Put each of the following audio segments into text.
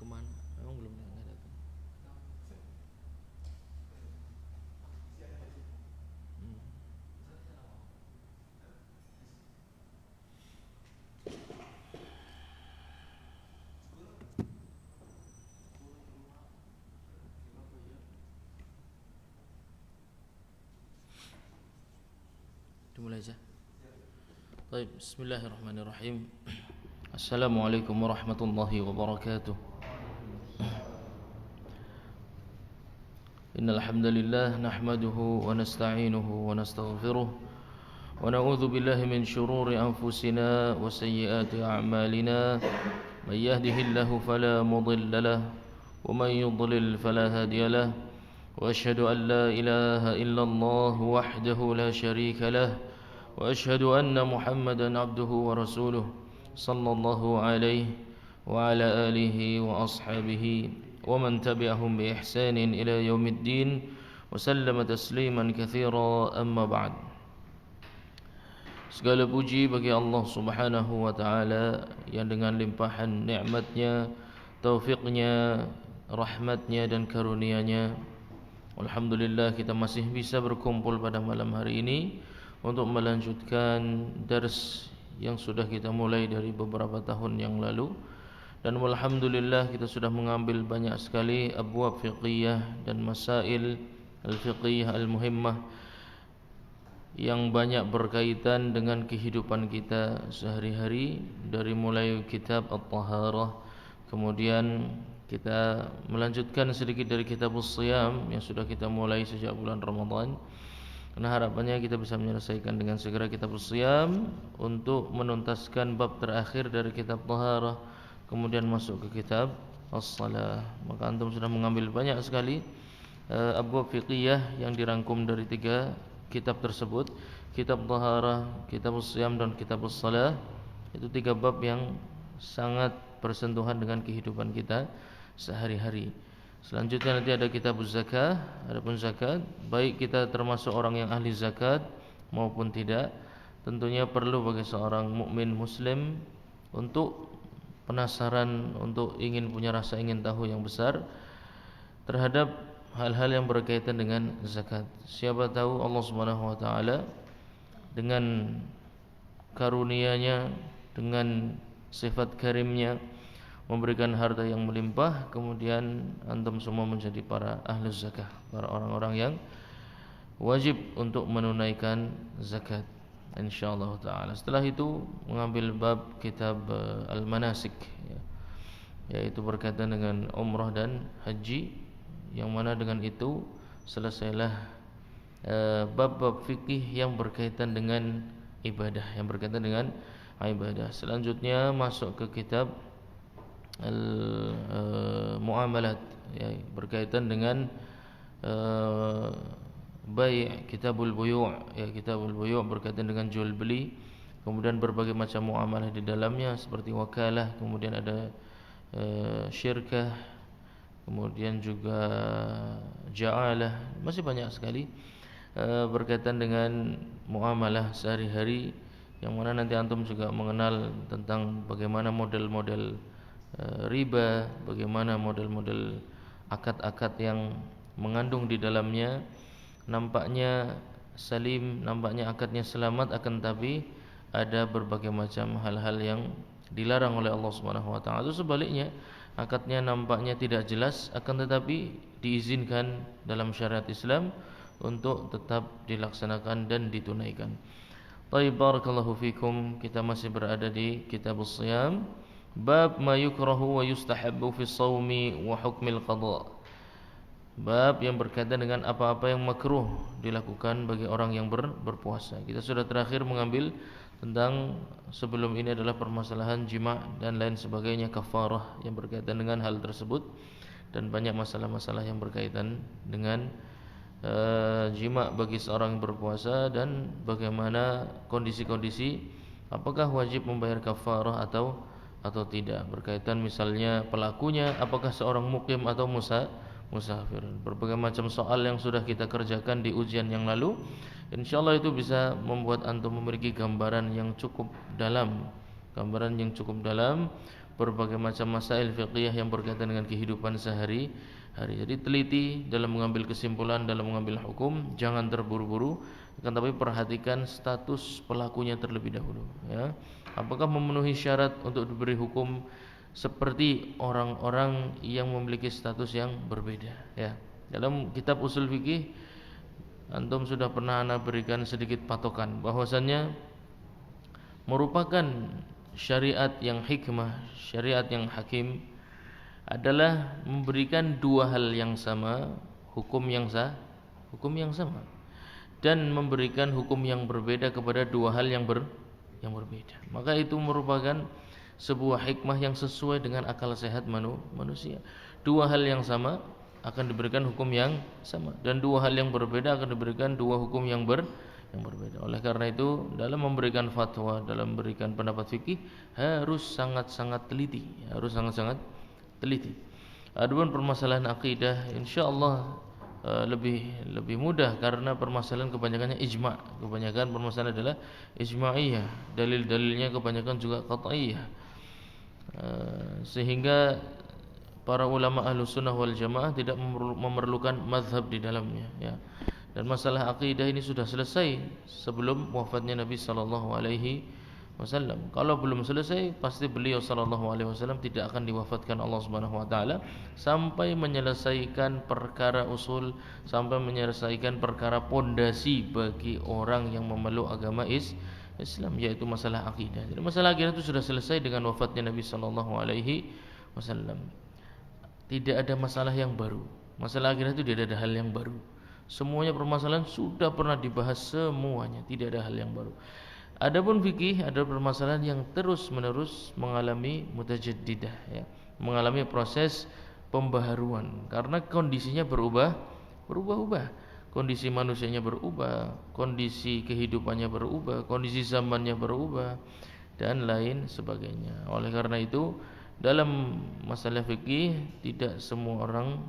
kemana? Memang belum datang. Hmm. Dimulai aja. Baik, bismillahirrahmanirrahim. Assalamualaikum warahmatullahi wabarakatuh. Innal hamdalillah nahmaduhu wa nasta'inuhu wa nastaghfiruh wa na'udzu billahi min shururi anfusina wa sayyiati a'malina. May yahdihillahu fala mudilla lahu wa may yudlil fala hadiya lahu. Wa asyhadu an la ilaha illallah wahdahu la syarika lahu wa asyhadu anna Muhammadan abduhu wa rasuluh sallallahu alaihi wa ala alihi wa ashabihi wa man tabi'ahum bi ihsanin ila yaumiddin wa sallama tasliman katsira, amma ba'd. Segala puji bagi Allah Subhanahu wa taala yang dengan limpahan nikmatnya, taufiknya, rahmatnya dan karunia-Nya, alhamdulillah kita masih bisa berkumpul pada malam hari ini untuk melanjutkan dars yang sudah kita mulai dari beberapa tahun yang lalu. Dan alhamdulillah kita sudah mengambil banyak sekali abwab fiqhiyah dan masail al-fiqhiyah al-muhimmah yang banyak berkaitan dengan kehidupan kita sehari-hari, dari mulai kitab At-Taharah, kemudian kita melanjutkan sedikit dari kitab As-Siyam yang sudah kita mulai sejak bulan Ramadan. Karena harapannya kita bisa menyelesaikan dengan segera kitab As-Siyam untuk menuntaskan bab terakhir dari kitab Taharah, kemudian masuk ke kitab As-Salah. Maka antum sudah mengambil banyak sekali abwab fiqhiyah yang dirangkum dari 3 kitab tersebut, kitab Taharah, kitab As-Siyam dan kitab As-Salah. Itu 3 bab yang sangat bersentuhan dengan kehidupan kita sehari-hari. Selanjutnya nanti ada kitab zakah. Adapun zakat, baik kita termasuk orang yang ahli zakat maupun tidak, tentunya perlu bagi seorang mukmin muslim untuk penasaran, untuk ingin punya rasa ingin tahu yang besar terhadap hal-hal yang berkaitan dengan zakat. Siapa tahu Allah Subhanahu wa taala dengan karunia-Nya, dengan sifat karimnya memberikan harta yang melimpah, kemudian antum semua menjadi para ahli zakah, para orang-orang yang wajib untuk menunaikan zakat, insyaallah taala. Setelah itu mengambil bab kitab al-manasik, yaitu berkaitan dengan umrah dan haji, yang mana dengan itu selesailah bab-bab fikih yang berkaitan dengan ibadah, yang berkaitan dengan ibadah. Selanjutnya masuk ke kitab al-muamalat, ya, berkaitan dengan bai', kitabul buyu', ya, kitabul buyu' berkaitan dengan jual beli, kemudian berbagai macam muamalah di dalamnya seperti wakalah, kemudian ada syirkah, kemudian juga ja'alah, masih banyak sekali berkaitan dengan muamalah sehari-hari, yang mana nanti antum juga mengenal tentang bagaimana model-model riba, bagaimana model-model akad-akad yang mengandung di dalamnya nampaknya salim, nampaknya akadnya selamat, akan tapi ada berbagai macam hal-hal yang dilarang oleh Allah Subhanahu wa taala. Sebaliknya, akadnya nampaknya tidak jelas, akan tetapi diizinkan dalam syariat Islam untuk tetap dilaksanakan dan ditunaikan. Baik, barakallahu fikum. Kita masih berada di kitab As-Siyam, bab ma yukrahu wa yustahabbu fi shaumi wa hukmil qada. Bab yang berkaitan dengan apa-apa yang makruh dilakukan bagi orang yang berpuasa. Kita sudah terakhir mengambil tentang, sebelum ini adalah permasalahan jima' dan lain sebagainya, kafarah yang berkaitan dengan hal tersebut, dan banyak masalah-masalah yang berkaitan dengan jima' bagi seorang yang berpuasa, dan bagaimana kondisi-kondisi apakah wajib membayar kafarah atau tidak, berkaitan misalnya pelakunya apakah seorang mukim atau musafir. Berbagai macam soal yang sudah kita kerjakan di ujian yang lalu, insyaallah itu bisa membuat antum memiliki gambaran yang cukup dalam berbagai macam masail fiqhiyah yang berkaitan dengan kehidupan sehari-hari. Jadi teliti dalam mengambil kesimpulan, dalam mengambil hukum, jangan terburu-buru, akan tapi perhatikan status pelakunya terlebih dahulu, ya. Apakah memenuhi syarat untuk diberi hukum seperti orang-orang yang memiliki status yang berbeda, ya. Dalam kitab usul fikih antum sudah pernah ana berikan sedikit patokan bahwasannya merupakan syariat yang hikmah, syariat yang hakim adalah memberikan dua hal yang sama, hukum yang sama, dan memberikan hukum yang berbeda kepada dua hal yang berbeda. Maka itu merupakan sebuah hikmah yang sesuai dengan akal sehat manusia. Dua hal yang sama akan diberikan hukum yang sama, dan dua hal yang berbeda akan diberikan dua hukum yang berbeda. Oleh karena itu, dalam memberikan fatwa, dalam memberikan pendapat fikih harus sangat-sangat teliti, Adapun permasalahan akidah, insyaallah lebih mudah karena permasalahan kebanyakannya ijma'. Kebanyakan permasalahan adalah ijma'iyah, dalil-dalilnya kebanyakan juga qat'iyah. Sehingga para ulama Ahlussunnah wal Jamaah tidak memerlukan mazhab di dalamnya, ya. Dan masalah akidah ini sudah selesai sebelum wafatnya Nabi sallallahu alaihi wasallam. Kalau belum selesai, pasti beliau sallallahu alaihi wasallam tidak akan diwafatkan Allah Subhanahu wa taala sampai menyelesaikan perkara usul, sampai menyelesaikan perkara pondasi bagi orang yang memeluk agama Islam, yaitu masalah akidah. Jadi masalah akidah itu sudah selesai dengan wafatnya Nabi sallallahu alaihi wasallam. Tidak ada masalah yang baru. Masalah akidah itu tidak ada hal yang baru. Semuanya permasalahan sudah pernah dibahas semuanya, tidak ada hal yang baru. Adapun fikih adalah permasalahan yang terus-menerus mengalami mutajaddidah, ya, mengalami proses pembaharuan karena kondisinya berubah-ubah. Kondisi manusianya berubah, kondisi kehidupannya berubah, kondisi zamannya berubah, dan lain sebagainya. Oleh karena itu, dalam masalah fikih tidak semua orang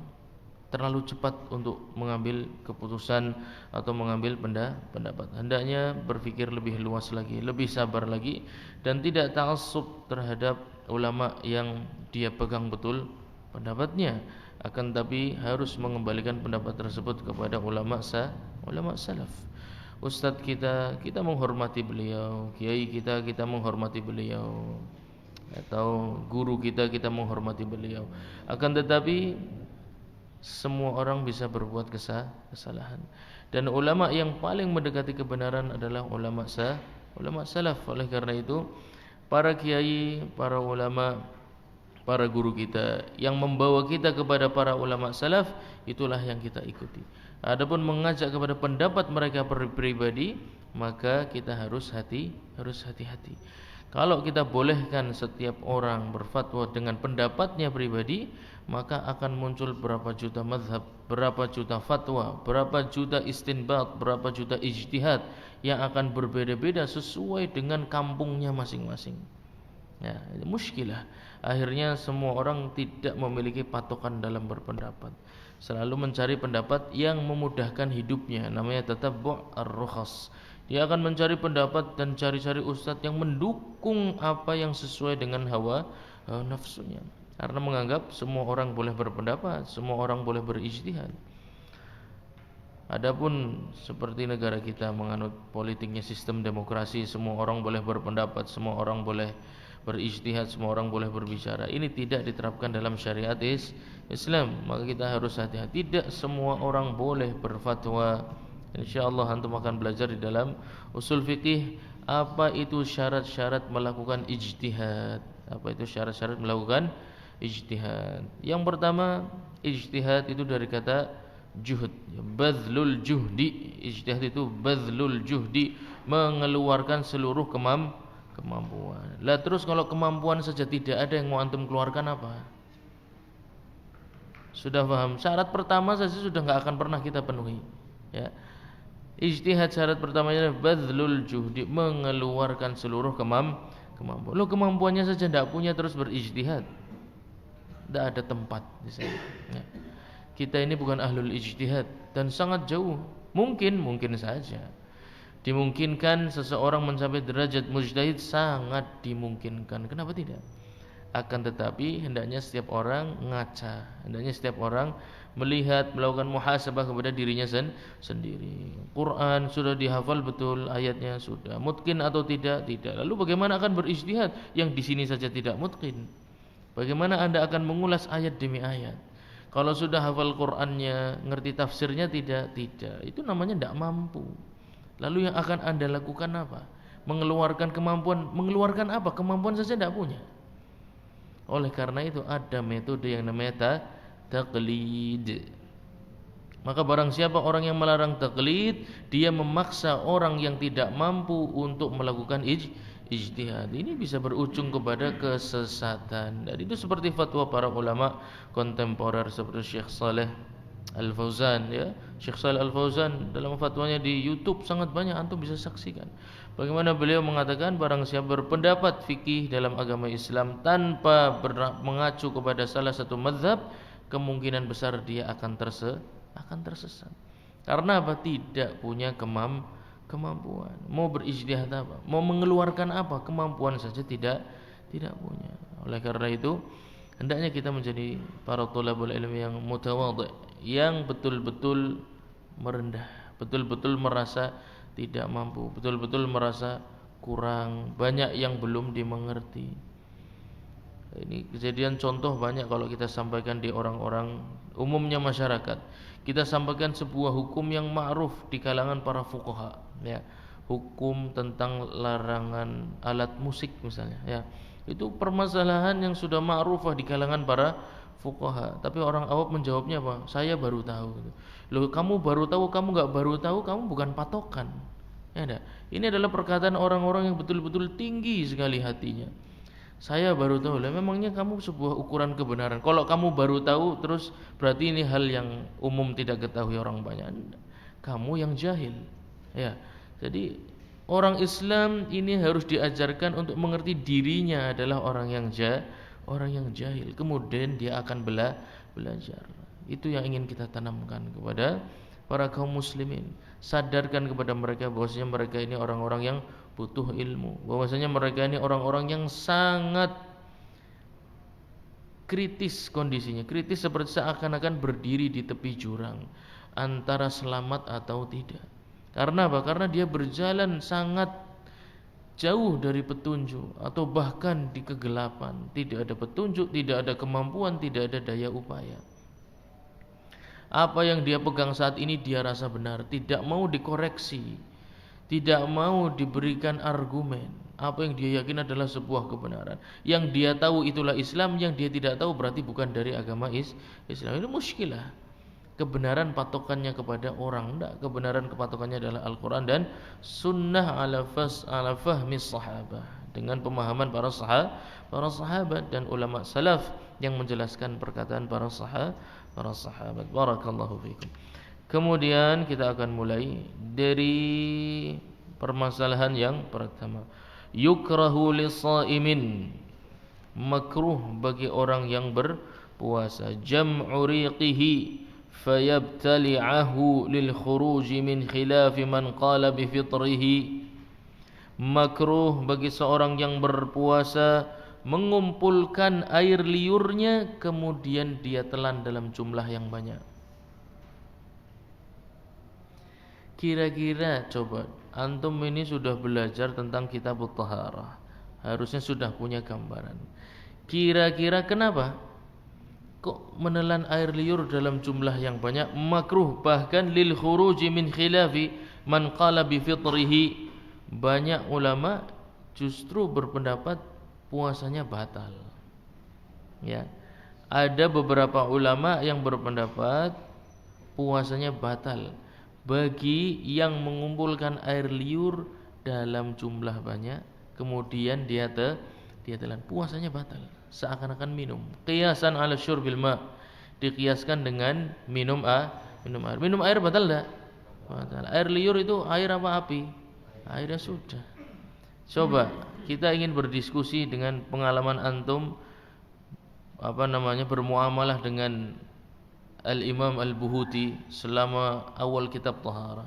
terlalu cepat untuk mengambil keputusan atau mengambil pendapat. Hendaknya berpikir lebih luas lagi, lebih sabar lagi, dan tidak ta'assub terhadap ulama yang dia pegang betul pendapatnya. Akan tapi harus mengembalikan pendapat tersebut kepada ulama salaf. Ustadz kita menghormati beliau, kiai kita menghormati beliau, atau guru kita menghormati beliau. Akan tetapi semua orang bisa berbuat kesalahan, dan ulama yang paling mendekati kebenaran adalah ulama salaf. Oleh karena itu, para kiai, para ulama, para guru kita yang membawa kita kepada para ulama salaf, itulah yang kita ikuti. Adapun mengajak kepada pendapat mereka pribadi, maka kita harus hati-hati. Kalau kita bolehkan setiap orang berfatwa dengan pendapatnya pribadi, maka akan muncul berapa juta mazhab, berapa juta fatwa, berapa juta istinbat, berapa juta ijtihad yang akan berbeda-beda sesuai dengan kampungnya masing-masing. Ya, itu muskilah. Akhirnya semua orang tidak memiliki patokan dalam berpendapat. Selalu mencari pendapat yang memudahkan hidupnya, namanya tatabbu' ar-rukhas. Dia akan mencari pendapat dan cari-cari ustadz yang mendukung apa yang sesuai dengan hawa nafsunya. Karena menganggap semua orang boleh berpendapat, semua orang boleh berijtihad. Adapun seperti negara kita menganut politiknya sistem demokrasi, semua orang boleh berpendapat, semua orang boleh berijtihad, semua orang boleh berbicara. Ini tidak diterapkan dalam syariat Islam. Maka kita harus hati-hati. Tidak semua orang boleh berfatwa. InsyaAllah antum akan belajar di dalam usul fikih apa itu syarat-syarat melakukan ijtihad. Apa itu syarat-syarat melakukan ijtihad? Yang pertama, ijtihad itu dari kata juhd, badlul juhdi. Ijtihad itu badlul juhdi, mengeluarkan seluruh kemampuan. Lah terus kalau kemampuan saja tidak ada, yang mau antum keluarkan apa? Sudah paham? Syarat pertama saja sudah enggak akan pernah kita penuhi, ya. Ijtihad syarat pertamanya badlul juhdi, mengeluarkan seluruh kemampuan. Lo kemampuannya saja tidak punya terus berijtihad, tidak ada tempat di sana, ya. Kita ini bukan ahlul ijtihad dan sangat jauh. Mungkin saja dimungkinkan seseorang mencapai derajat mujtahid, sangat dimungkinkan. Kenapa tidak? Akan tetapi hendaknya setiap orang ngaca, hendaknya setiap orang melihat, melakukan muhasabah kepada dirinya sendiri. Quran sudah dihafal betul, ayatnya sudah mutqin atau tidak? Tidak. Lalu bagaimana akan berijtihad yang di sini saja tidak mutqin? Bagaimana Anda akan mengulas ayat demi ayat? Kalau sudah hafal Qur'annya, ngerti tafsirnya tidak? Tidak. Itu namanya tidak mampu. Lalu yang akan Anda lakukan apa? Mengeluarkan kemampuan, mengeluarkan apa? Kemampuan saja tidak punya. Oleh karena itu ada metode yang namanya taqlid. Maka barang siapa orang yang melarang taqlid, dia memaksa orang yang tidak mampu untuk melakukan ijtihad. Ini bisa berujung kepada kesesatan. Dan itu seperti fatwa para ulama kontemporer seperti Syekh Saleh Al-Fauzan, ya. Syekh Saleh Al-Fauzan dalam fatwanya di YouTube sangat banyak, antum bisa saksikan. Bagaimana beliau mengatakan barang siapa berpendapat fikih dalam agama Islam tanpa mengacu kepada salah satu mazhab, kemungkinan besar dia akan tersesat. Karena apa? Tidak punya kemampuan. Mau berijtihad apa? Mau mengeluarkan apa? Kemampuan saja tidak punya. Oleh karena itu, hendaknya kita menjadi para thalabul ilmi yang mutawadhi, yang betul-betul merendah, betul-betul merasa tidak mampu, betul-betul merasa kurang, banyak yang belum dimengerti. Ini kejadian contoh banyak kalau kita sampaikan di orang-orang umumnya masyarakat. Kita sampaikan sebuah hukum yang ma'ruf di kalangan para fuqaha, ya. Hukum tentang larangan alat musik misalnya, ya. Itu permasalahan yang sudah ma'rufah di kalangan para fuqaha. Tapi orang awam menjawabnya apa? Saya baru tahu. Loh, kamu baru tahu, kamu enggak baru tahu, kamu bukan patokan. Ya enggak? Ini adalah perkataan orang-orang yang betul-betul tinggi sekali hatinya. Saya baru tahu. Lah memangnya kamu sebuah ukuran kebenaran. Kalau kamu baru tahu terus berarti ini hal yang umum tidak ketahui orang banyak. Kamu yang jahil. Ya. Jadi orang Islam ini harus diajarkan untuk mengerti dirinya adalah orang yang jahil. Kemudian dia akan belajar. Itu yang ingin kita tanamkan kepada para kaum muslimin. Sadarkan kepada mereka bahwasanya mereka ini orang-orang yang butuh ilmu, bahwasanya mereka ini orang-orang yang sangat kritis kondisinya, kritis seperti seakan-akan berdiri di tepi jurang antara selamat atau tidak. Karena apa? Karena dia berjalan sangat jauh dari petunjuk atau bahkan di kegelapan, tidak ada petunjuk, tidak ada kemampuan, tidak ada daya upaya. Apa yang dia pegang saat ini dia rasa benar, tidak mau dikoreksi, tidak mau diberikan argumen. Apa yang dia yakin adalah sebuah kebenaran. Yang dia tahu itulah Islam, yang dia tidak tahu berarti bukan dari agama Islam. Ini muskilah. Kebenaran patokannya kepada orang, tidak. Kebenaran kepatokannya adalah Al-Quran dan Sunnah ala fahmi sahabah, dengan pemahaman para sahabat dan ulama salaf yang menjelaskan perkataan para sahabat. Barakallahu fikum. Kemudian kita akan mulai dari permasalahan yang pertama. Yukrahu lisaimin, makruh bagi orang yang berpuasa, jam'u riqihi fayabtali'ahu lil khuruj min khilaf man qala bi fitrihi. Makruh bagi seorang yang berpuasa mengumpulkan air liurnya kemudian dia telan dalam jumlah yang banyak. Kira-kira coba antum ini sudah belajar tentang kitab Taharah, harusnya sudah punya gambaran. Kira-kira kenapa kok menelan air liur dalam jumlah yang banyak makruh, bahkan lil khuruji min khilafi man qala bi fitrihi. Banyak ulama justru berpendapat puasanya batal. Ya. Ada beberapa ulama yang berpendapat puasanya batal bagi yang mengumpulkan air liur dalam jumlah banyak kemudian dia telan, puasanya batal, seakan-akan minum. Qiyasan ala syurbil ma, dikiaskan dengan minum air. Minum air batal enggak? Batal. Air liur itu air apa api? Airnya sudah. Coba kita ingin berdiskusi dengan pengalaman antum bermuamalah dengan Al-Imam Al-Buhuti selama awal kitab Taharah.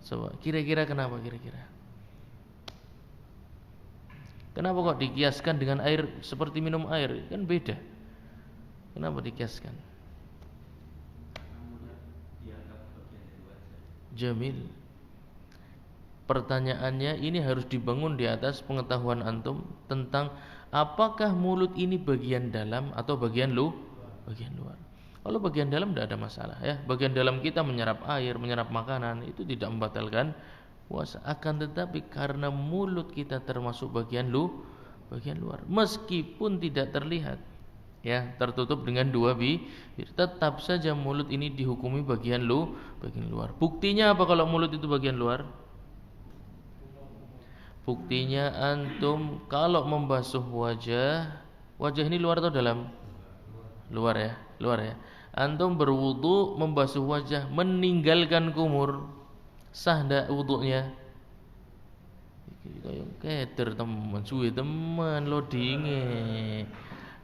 Coba kira-kira kenapa kira-kira? Kenapa kok dikiaskan dengan air seperti minum air? Kan beda. Kenapa dikiaskan? Jamil. Pertanyaannya ini harus dibangun di atas pengetahuan antum tentang apakah mulut ini bagian dalam atau bagian luar. Kalau bagian dalam tidak ada masalah ya. Bagian dalam kita menyerap air, menyerap makanan itu tidak membatalkan puasa. Akan tetapi karena mulut kita termasuk bagian luar, meskipun tidak terlihat ya, tertutup dengan dua bibir, tetap saja mulut ini dihukumi bagian luar. Buktinya apa kalau mulut itu bagian luar? Buktinya antum kalau membasuh wajah ini luar atau dalam? Luar ya. Antum berwudu membasuh wajah meninggalkan kumur, sah ndak wudunya? Kayak keter teman, suwe teman loadinge.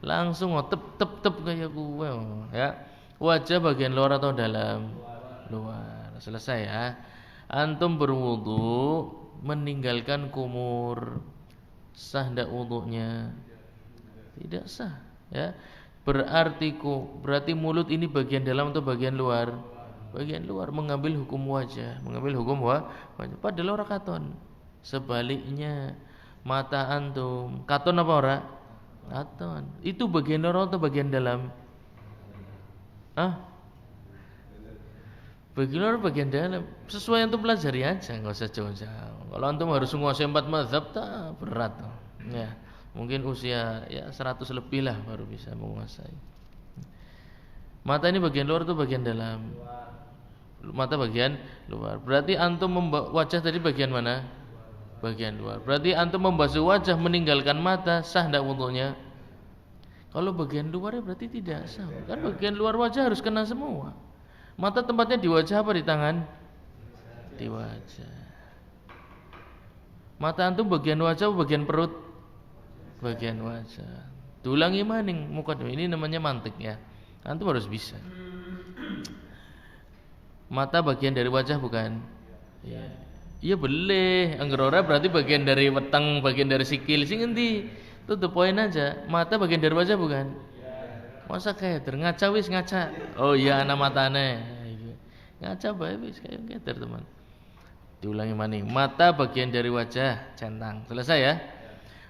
Langsung tep kayak gue ya. Wajah bagian luar atau dalam? Luar. Selesai ya. Antum berwudu meninggalkan kumur, sah ndak wudunya? Tidak sah ya. Berarti mulut ini bagian dalam atau bagian luar? Bagian luar, mengambil hukum wajah, wajah. Padahal ora katon. Sebaliknya, mata antum katon apa ora? Katon. Itu bagian luar atau bagian dalam? Bagian luar bagian dalam. Sesuai antum pelajari aja, enggak usah jauh-jauh. Kalau antum harus menguasai 4 mazhab tak berat tuh. Ya. Mungkin usia ya 100 lebih lah baru bisa menguasai. Mata ini bagian luar atau bagian dalam? Mata bagian luar. Berarti antum wajah tadi bagian mana? Bagian luar. Berarti antum membasuh wajah meninggalkan mata, sah enggak wudunya? Kalau bagian luar ya berarti tidak sah. Kan bagian luar wajah harus kena semua. Mata tempatnya di wajah apa di tangan? Di wajah. Mata antum bagian wajah atau bagian perut? Bagian wajah. Diulangi maning mukadimah. Ini namanya mantik ya. Antum harus bisa. Mata bagian dari wajah bukan? Iya. Iya boleh. Angger ora berarti bagian dari weteng, bagian dari sikil. Sing endi? Tutup poin aja. Mata bagian dari wajah bukan? Masa kayak ngaca wis ngaca. Oh iya ana matane. Ngaca bae wis kayak keter teman. Diulangi maning. Mata bagian dari wajah, centang. Selesai ya?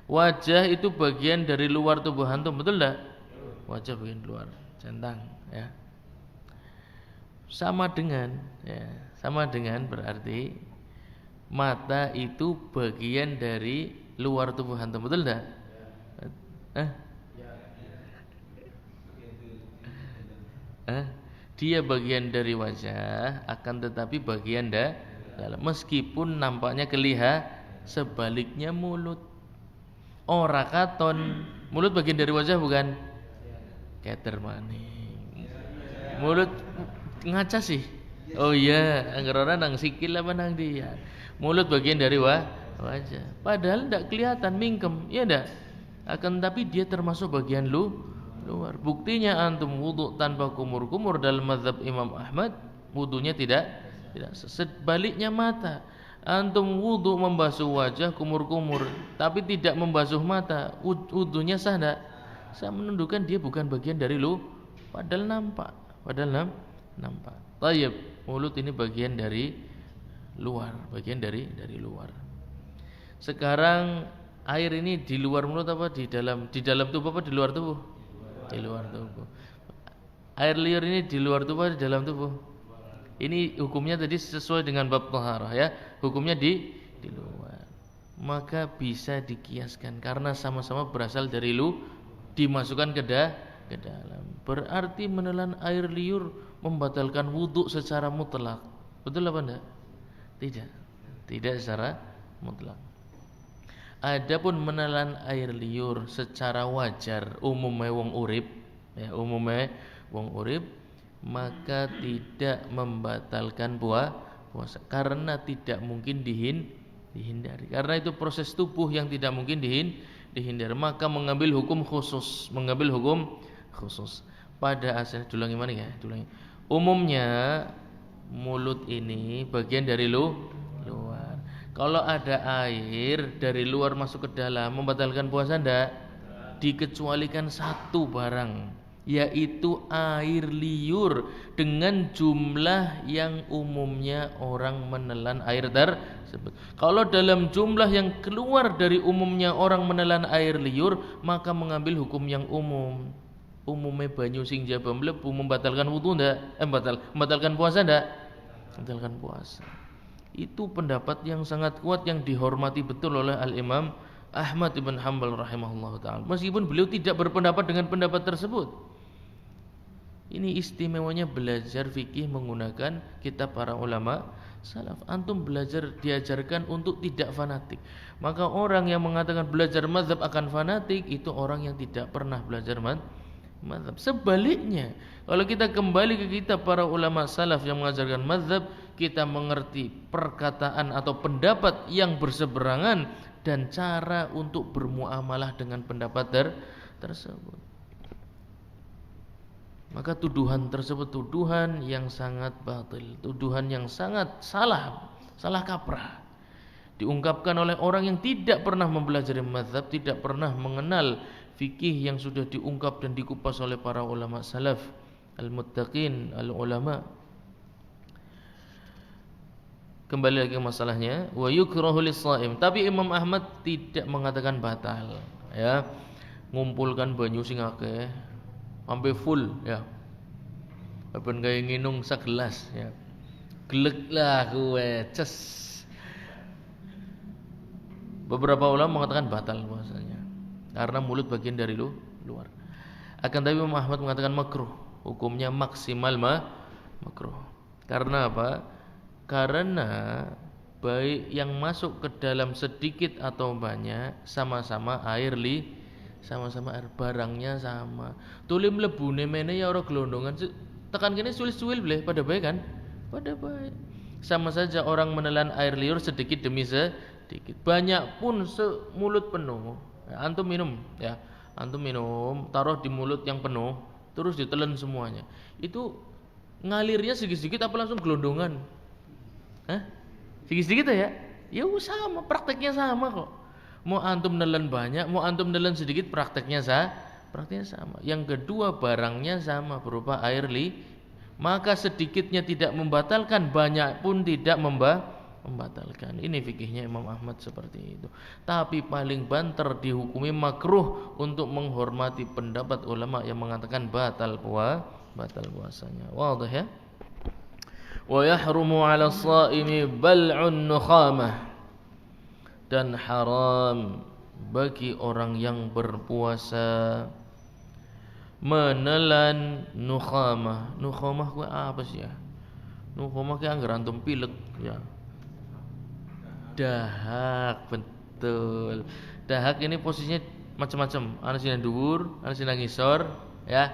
Wajah itu bagian dari luar tubuh antum, betul enggak? Wajah bagian luar, centang ya. Sama dengan berarti mata itu bagian dari luar tubuh antum, betul enggak? Dia bagian dari wajah, akan tetapi bagian dalam, meskipun nampaknya sebaliknya mulut. Ora katon. Mulut bagian dari wajah bukan? Keter maning. Mulut ngaca sih. Oh iya, anggar orang nang sikil apa nang dia. Mulut bagian dari wajah. Padahal tidak kelihatan mingkem, ya enggak? Akan tapi dia termasuk bagian luar. Buktinya antum wudu tanpa kumur-kumur dalam mazhab Imam Ahmad, wudunya tidak. Sebaliknya mata. Antum wudu membasuh wajah kumur-kumur tapi tidak membasuh mata, wudunya sah enggak? Saya menunjukkan dia bukan bagian dari padahal nampak. Tayyib, mulut ini bagian dari luar, bagian dari luar. Sekarang air ini di luar mulut apa di dalam tubuh apa di luar tubuh? Di luar tubuh. Air liur ini di luar tubuh atau di dalam tubuh? Ini hukumnya tadi sesuai dengan bab taharah ya. Hukumnya di luar. Maka bisa dikiaskan karena sama-sama berasal dari dimasukkan ke dalam. Berarti menelan air liur membatalkan wudu secara mutlak. Betul apa enggak? Tidak secara mutlak. Adapun menelan air liur secara wajar umumnya wong urip maka tidak membatalkan puasa karena tidak mungkin dihindari. Karena itu proses tubuh yang tidak mungkin dihindari, maka mengambil hukum khusus. Pada asalnya dulangi mana ya? Umumnya mulut ini bagian dari luar. Kalau ada air dari luar masuk ke dalam membatalkan puasa ndak? Dikecualikan satu barang, yaitu air liur dengan jumlah yang umumnya orang menelan air tersebut. Kalau dalam jumlah yang keluar dari umumnya orang menelan air liur, maka mengambil hukum yang umum. Umumnya banyu sing jaba mlebu membatalkan wudu ndak? Membatalkan puasa ndak? Membatalkan puasa. Itu pendapat yang sangat kuat yang dihormati betul oleh Al-Imam Ahmad ibn Hanbal rahimahullah ta'ala, meskipun beliau tidak berpendapat dengan pendapat tersebut. Ini istimewanya belajar fikih menggunakan kitab para ulama salaf. Antum belajar diajarkan untuk tidak fanatik. Maka orang yang mengatakan belajar mazhab akan fanatik, itu orang yang tidak pernah belajar mazhab. Sebaliknya, kalau kita kembali ke kitab para ulama salaf yang mengajarkan mazhab, kita mengerti perkataan atau pendapat yang berseberangan dan cara untuk bermuamalah dengan pendapat tersebut. Maka tuduhan tersebut tuduhan yang sangat batil, tuduhan yang sangat salah kaprah, diungkapkan oleh orang yang tidak pernah mempelajari mazhab, tidak pernah mengenal fikih yang sudah diungkap dan dikupas oleh para ulama salaf, al-muttaqin, al-ulama. Kembali lagi ke masalahnya, wa yukrahu lis-shaim. Tapi Imam Ahmad tidak mengatakan batal, ya. Ngumpulkan banyu sing akeh sampai full, ya. Ben gawe nginung segelas, ya. Glek lah kowe, ces. Beberapa ulama mengatakan batal puasanya karena mulut bagian dari luar. Akan tapi Imam Ahmad mengatakan makruh, hukumnya maksimal makruh. Karena apa? Karena baik yang masuk ke dalam sedikit atau banyak sama-sama air sama-sama air, barangnya sama. Tuli mlebune mene ya ora glondongan, tekan kene suwil-suwil bleh pada baik kan? Pada baik. Sama saja orang menelan air liur sedikit demi sedikit. Banyak pun semulut penuh. Ya, antum minum, ya. Antum minum, taruh di mulut yang penuh, terus ditelan semuanya. Itu ngalirnya sedikit-sedikit apa langsung gelondongan? Hah? Sedikit-sedikit ya? Ya sama, prakteknya sama kok. Mau antum nelan banyak, mau antum nelan sedikit, prakteknya sama. Yang kedua, barangnya sama berupa air maka sedikitnya tidak membatalkan, banyak pun tidak membatalkan. Ini fikihnya Imam Ahmad seperti itu. Tapi paling banter dihukumi makruh untuk menghormati pendapat ulama yang mengatakan batal puasanya. Wadah ya? Wa yahrumu 'ala as-sha'imi bal'un nukhamah, dan haram bagi orang yang berpuasa menelan nukhamah. Nukhamah ku apa sih ya? Nukhamah ki anggar antum pilek ya. Dahak, betul. Dahak ini posisinya macam-macam. Ana sing dhuwur, ana sing ngisor, ya.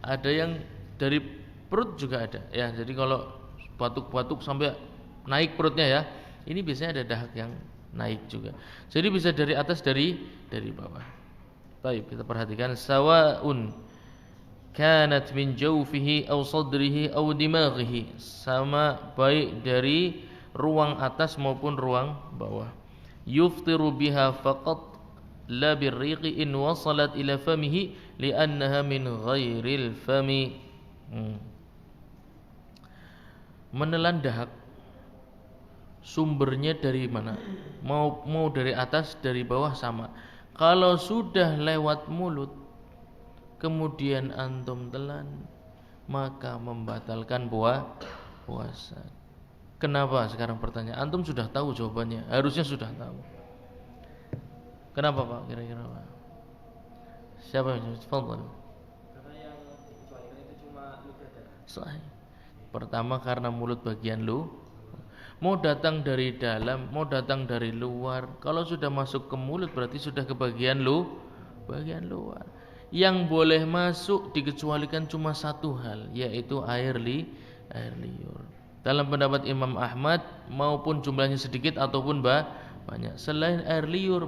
Ada yang dari perut juga ada, ya. Jadi kalau batuk-batuk sampai naik perutnya, ya. Ini biasanya ada dahak yang naik juga. Jadi bisa dari atas, dari bawah. Baik, kita perhatikan sawaun kanat min jawfihi aw sadrihi aw dimaghihi, sama baik dari ruang atas maupun ruang bawah. Yuftiru biha faqat la birriqi in wasalat ila famihi li'annaha min ghairil fami. Menelan dahak sumbernya dari mana? Mau dari atas, dari bawah sama. Kalau sudah lewat mulut kemudian antum telan, maka membatalkan puasa. Kenapa sekarang pertanyaan? Antum sudah tahu jawabannya, harusnya sudah tahu. Kenapa Pak kira-kira Pak? Siapa yang jawab? Karena yang dikecualikan itu cuma ludah. Sahih. Pertama karena mulut bagian mau datang dari dalam, mau datang dari luar. Kalau sudah masuk ke mulut berarti sudah ke bagian luar. Yang boleh masuk dikecualikan cuma satu hal, yaitu air liur. Dalam pendapat Imam Ahmad, maupun jumlahnya sedikit ataupun banyak, selain air liur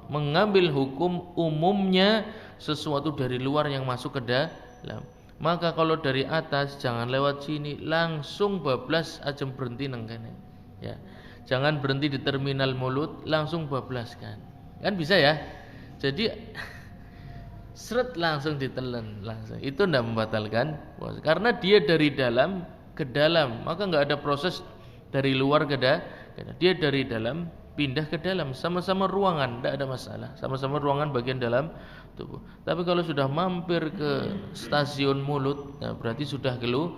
mengambil hukum umumnya sesuatu dari luar yang masuk ke dalam. Maka kalau dari atas jangan lewat sini, langsung bablas aja berhenti nang kene. Ya. Jangan berhenti di terminal mulut, langsung bablaskan. Kan bisa ya? Jadi seret langsung ditelan langsung. Itu tidak membatalkan puasa. Karena dia dari dalam ke dalam, maka nggak ada proses dari luar ke dalam. Dia dari dalam pindah ke dalam, sama-sama ruangan, tidak ada masalah. Sama-sama ruangan bagian dalam tubuh. Tapi kalau sudah mampir ke stasiun mulut, nah berarti sudah keluar.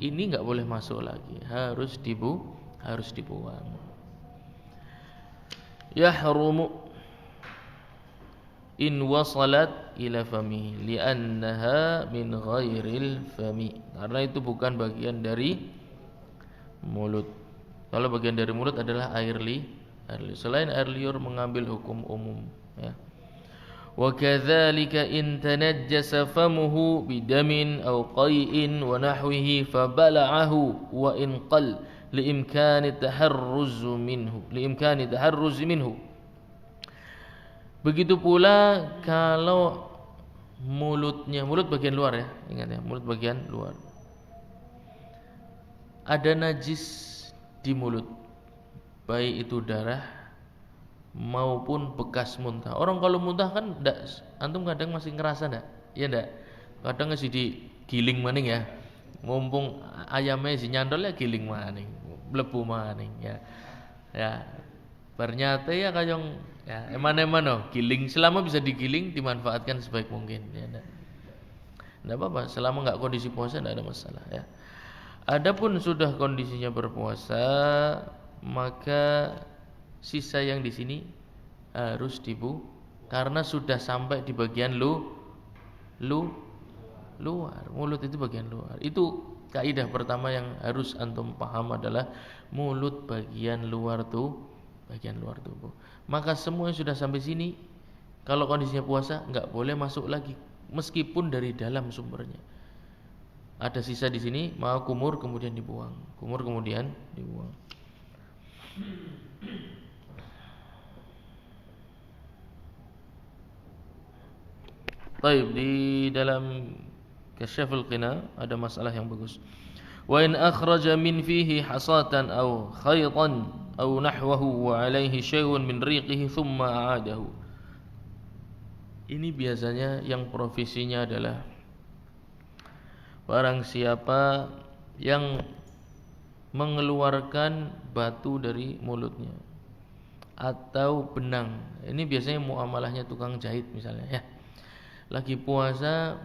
Ini nggak boleh masuk lagi, harus dibuang. Yahrumu in wasalat ila fami li'annaha min ghairil fami, karena itu bukan bagian dari mulut. Kalau bagian dari mulut adalah air liur. Selain air liur mengambil hukum umum, ya. Wa kadzalika in tanajjasa famuhu bidamin aw qai'in wa nahwihi fabala'ahu wa in qal liimkani taharruz minhu. Begitu pula kalau mulut bagian luar ya, ingat ya, mulut bagian luar ada najis di mulut, baik itu darah maupun bekas muntah. Orang kalau muntah kan antum kadang masih ngerasa enggak? Iya enggak? Kadang masih digiling maning ya. Mumpung ayamnya si nyandol ya giling maning, mlebu maning ya. Ya. Ternyata ya kayong ya eman-eman no, giling selama bisa digiling dimanfaatkan sebaik mungkin ya. Enggak apa-apa, selama enggak kondisi puasa enggak ada masalah ya. Adapun sudah kondisinya berpuasa, maka sisa yang di sini harus karena sudah sampai di bagian luar. Mulut itu bagian luar. Itu kaidah pertama yang harus antum paham adalah mulut bagian luar tubuh. Maka semua yang sudah sampai sini, kalau kondisinya puasa enggak boleh masuk lagi, meskipun dari dalam sumbernya. Ada sisa di sini, mau kumur kemudian dibuang. Baik, di dalam Kasyaful Qina ada masalah yang bagus. Wa in akhraja min fihi hasatan aw khaytan aw nahwahu wa alaihi syai'un min riqihi thumma a'adahu. Ini biasanya yang profesinya adalah barang siapa yang mengeluarkan batu dari mulutnya atau benang. Ini biasanya muamalahnya tukang jahit misalnya ya. Lagi puasa,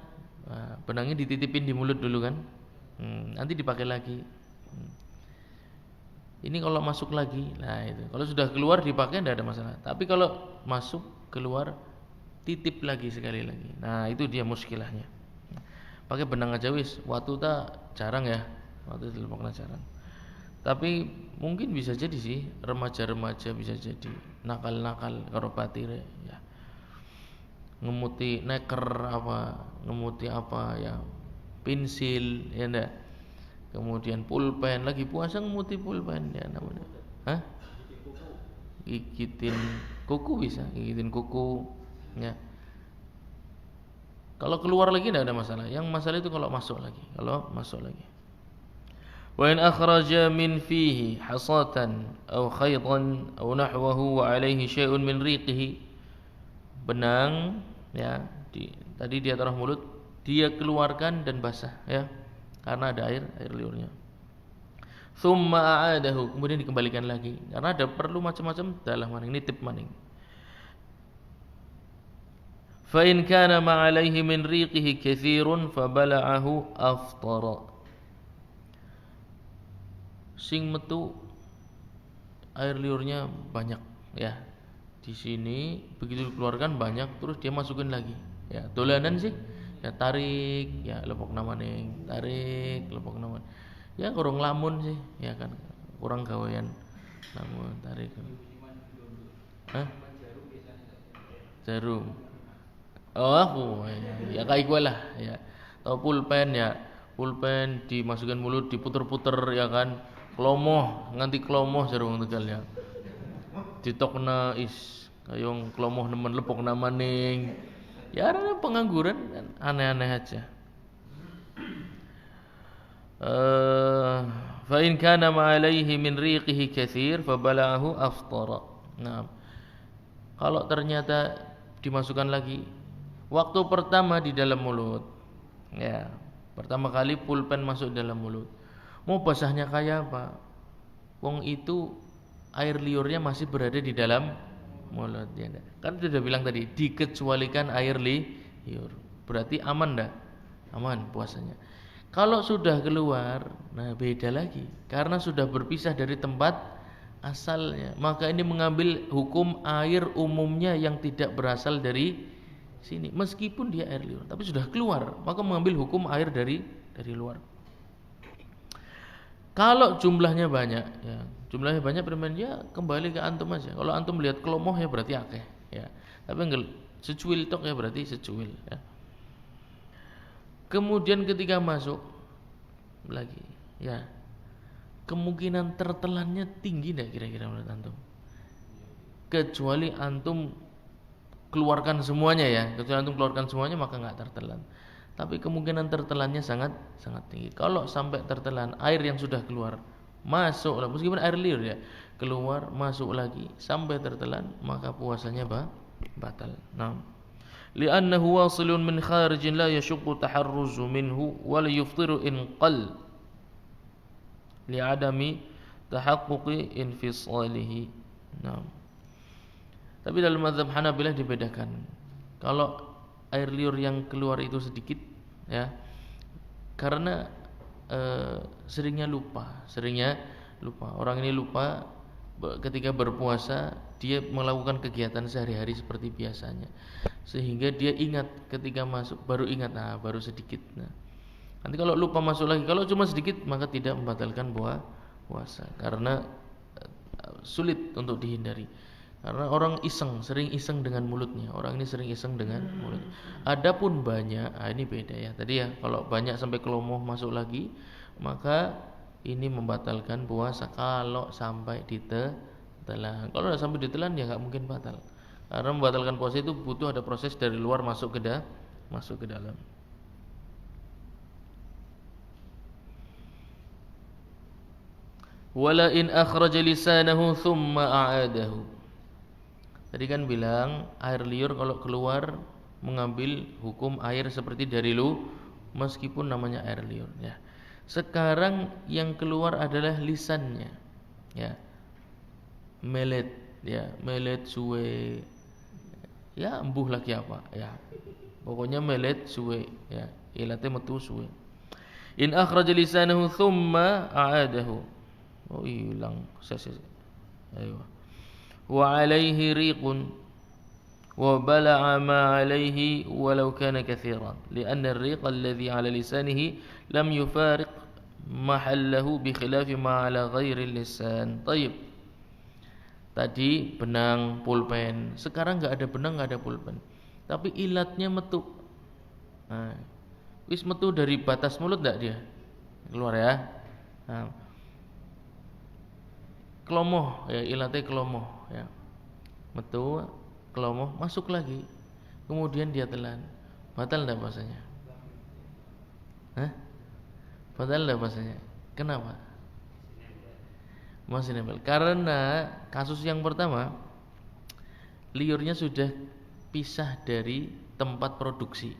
benangnya dititipin di mulut dulu kan. Nanti dipakai lagi. Ini kalau masuk lagi, nah itu. Kalau sudah keluar dipakai tidak ada masalah. Tapi kalau masuk keluar titip lagi sekali lagi. Nah itu dia muskilahnya. Pakai benang aja wis, waktu tak jarang ya, waktu dilepokna jarang. Tapi mungkin bisa jadi sih remaja-remaja bisa jadi nakal-nakal karo patire ya. Ngemuti neker ngemuti ya, pensil ya ndak. Kemudian pulpen, lagi puasa ngemuti pulpen ya namanya. Hah? Gigitin kuku bisa, gigitin kuku ya. Kalau keluar lagi tidak ada masalah. Yang masalah itu kalau masuk lagi. Wa in akhraja min fihi hasatan aw khaytan aw nahwahu wa alaihi syai'un min riqihi. Benang ya, tadi dia taruh mulut, dia keluarkan dan basah ya. Karena ada air liurnya. Tsumma a'adahu, kemudian dikembalikan lagi. Karena ada perlu macam-macam dalam maning, nitip maning. Fa in kana ma alaihi min riqihi katsirun fabala'ahu aftara. Sing metu air liurnya banyak ya. Di sini begitu dikeluarkan banyak terus dia masukin lagi. Ya, dolanan sih. Ya tarik, ya lepok namaning, tarik, lepok naman. Ya kurang lamun sih, ya kan. Kurang gawean. Lamun tarik. Hah? Jarum. Oh, ya kayak gue lah ya. Atau pulpen ya, pulpen dimasukin mulut diputer-puter ya kan. Klomoh, nganti klomoh jarum Tegal ya. Ditokna kayong klomoh nemen lepok namaning. Ya ada pengangguran aneh-aneh aja. Fa in kana ma alaihi min riqihi katsir fa bala'ahu aftara. Nah, kalau ternyata dimasukkan lagi waktu pertama di dalam mulut, ya, pertama kali pulpen masuk dalam mulut, mau basahnya kayak apa? Wong itu air liurnya masih berada di dalam mulut, ya. Kan sudah bilang tadi dikecualikan air liur, berarti aman dah, aman puasanya. Kalau sudah keluar, nah beda lagi, karena sudah berpisah dari tempat asalnya, maka ini mengambil hukum air umumnya yang tidak berasal dari sini, meskipun dia air liur, tapi sudah keluar, maka mengambil hukum air dari luar. Kalau jumlahnya banyak, ya, jumlahnya banyak ya kembali ke antum aja. Kalau antum lihat kelomoh ya berarti akeh, ya. Tapi enggak secuil tok ya berarti secuil, ya. Kemudian ketika masuk lagi, ya, kemungkinan tertelannya tinggi enggak kira-kira menurut antum? Kecuali antum keluarkan semuanya, ya. Kecuali antum keluarkan semuanya maka enggak tertelan. Tapi kemungkinan tertelannya sangat tinggi. Kalau sampai tertelan, air yang sudah keluar masuk, meskipun air liur ya, keluar masuk lagi sampai tertelan, maka puasanya batal. Nah, li'annahu wasilun min kharijin la yashqu taharruzu minhu wa la yuftiru in qal li'adami tahaqquqi infisalihi. Nah, tapi dalam mazhab Hanabilah dibedakan. Kalau air liur yang keluar itu sedikit, ya, karena seringnya lupa. Orang ini lupa ketika berpuasa, dia melakukan kegiatan sehari-hari seperti biasanya, sehingga dia ingat ketika masuk, baru ingat, nah baru sedikit. Nah, nanti kalau lupa masuk lagi, kalau cuma sedikit maka tidak membatalkan puasa, karena sulit untuk dihindari. Karena orang sering iseng dengan mulutnya. Orang ini sering iseng dengan mulut. Adapun banyak, ini beda ya. Tadi ya, kalau banyak sampai kelomoh masuk lagi, maka ini membatalkan puasa kalau sampai ditelan. Kalau sudah sampai ditelan ya nggak mungkin batal. Karena membatalkan puasa itu butuh ada proses dari luar masuk ke dalam. Wala in akhraja lisanahu thumma a'adahu. Tadi kan bilang air liur kalau keluar mengambil hukum air seperti dari meskipun namanya air liur, ya. Sekarang yang keluar adalah lisannya, ya. Melet, ya, melet suwe. Ya, embuh lagi apa, ya. Pokoknya melet suwe, ya. Ilate metu suwe. In akhraja lisanahu thumma a'adahu. Oh, hilang. Ayo. Wa alaihi riqun wa bala'a ma alaihi walau kana kathiran lianna ar-riq alladhi ala lisanihi lam yufariq mahallahu bi khilafi ma ala ghairi lisan. Baik. Tadi benang pulpen, sekarang enggak ada benang, enggak ada pulpen. Tapi ilatnya metu. Nah, wis metu dari batas mulut enggak dia? Keluar ya. Nah, kelomoh, ya, ilatnya kelomoh, ya, metu kelomoh masuk lagi, kemudian dia telan, batal enggak puasanya? Batal enggak puasanya? Kenapa? Masih nempel. Karena kasus yang pertama, liurnya sudah pisah dari tempat produksi,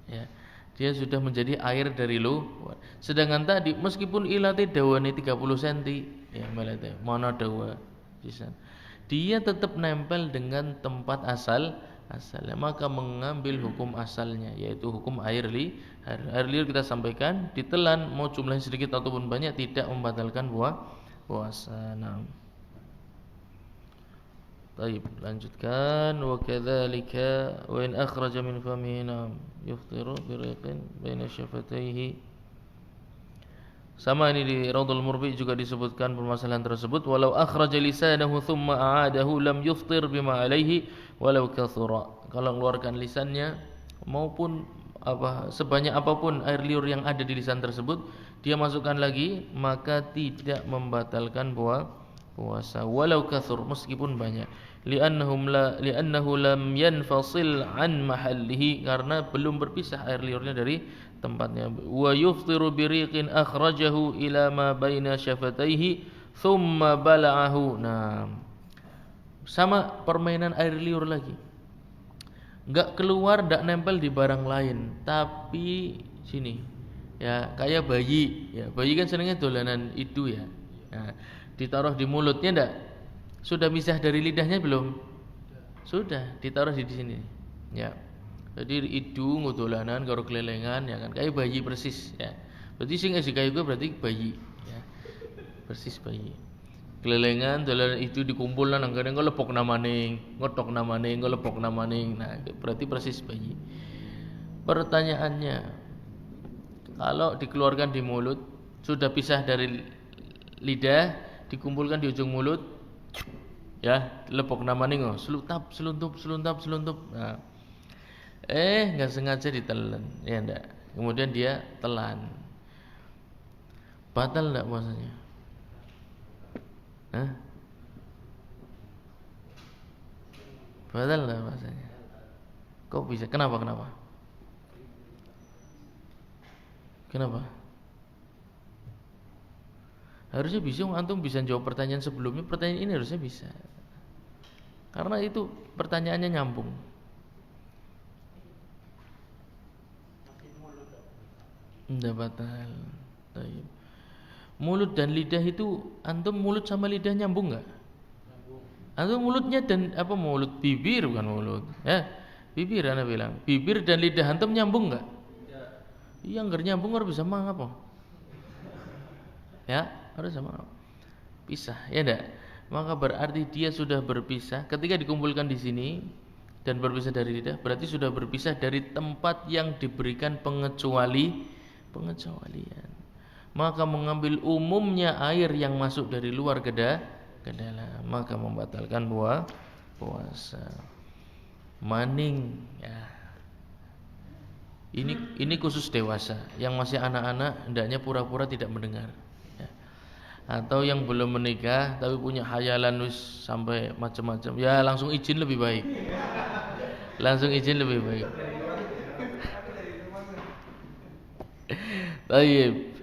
ya. Dia sudah menjadi air dari luar. Sedangkan tadi meskipun ilate dawane 30 cm, ya melete, mana dawa pisan. Dia tetap nempel dengan tempat asalnya, maka mengambil hukum asalnya, yaitu hukum air liur. Air liur kita sampaikan ditelan mau jumlahnya sedikit ataupun banyak tidak membatalkan puasa. Nah. Baik, lanjutkan. Wa kadzalika wa in akhraja min famihi yuftiru biriqin baina syafataihi. Sama ini di Raudhul Murbi juga disebutkan permasalahan tersebut. Walau akhraja lisanahu thumma a'adahu lam yuftir bima alaihi walau kathura. Kalau mengeluarkan lisannya maupun sebanyak apapun air liur yang ada di lisan tersebut, dia masukkan lagi, maka tidak membatalkan puasa walau kathur, meskipun banyak. li'annahu lam yanfasil an mahallihi, karena belum berpisah air liurnya dari tempatnya. Wa yuftiru biriqin akhrajahu ila ma baina syafataihi thumma bala'ahu. Nah, sama permainan air liur lagi, enggak keluar, enggak nempel di barang lain, tapi sini ya, kayak bayi ya. Bayi kan senengnya dolanan idu ya. Nah, ditaruh di mulutnya enggak? Sudah misah dari lidahnya belum? Sudah, ditaruh di sini. Ya. Jadi idu ngudolanan karo kelelengan ya kan, kayak bayi persis ya. Berarti sing kayak gue berarti bayi ya. Persis bayi. Kelelengan dolanan itu dikumpulkan anggere engko lepok namaning, ngotok namaning, engko lepok namaning. Nah, berarti persis bayi. Pertanyaannya, kalau dikeluarkan di mulut, sudah pisah dari lidah, dikumpulkan di ujung mulut, ya, lepok namaning, selutap, seluntup. Nah, enggak sengaja ditelan, ya enggak. Kemudian dia telan. Batal enggak puasanya? Hah? Batal enggak puasanya? Kok bisa? Kenapa? Harusnya bisa, antum bisa jawab pertanyaan sebelumnya, pertanyaan ini harusnya bisa. Karena itu pertanyaannya nyambung. Enggak batal. Baik. Mulut dan lidah itu, antum mulut sama lidah nyambung enggak? Antum mulutnya dan mulut, bibir bukan mulut. Ya, bibir ana bilang. Bibir dan lidah antum nyambung enggak? Iya, enggak nyambung harus bisa mang apa? Ya, harus sama pisah, ya enggak? Maka berarti dia sudah berpisah ketika dikumpulkan di sini dan berpisah dari lidah, berarti sudah berpisah dari tempat yang diberikan pengecualian. Maka mengambil umumnya air yang masuk dari luar ke dalam, maka membatalkan puasa. Maning ya. Ini khusus dewasa. Yang masih anak-anak hendaknya pura-pura tidak mendengar. Ya. Atau yang belum menikah tapi punya khayalan wis sampai macam-macam, ya langsung izin lebih baik. Baik.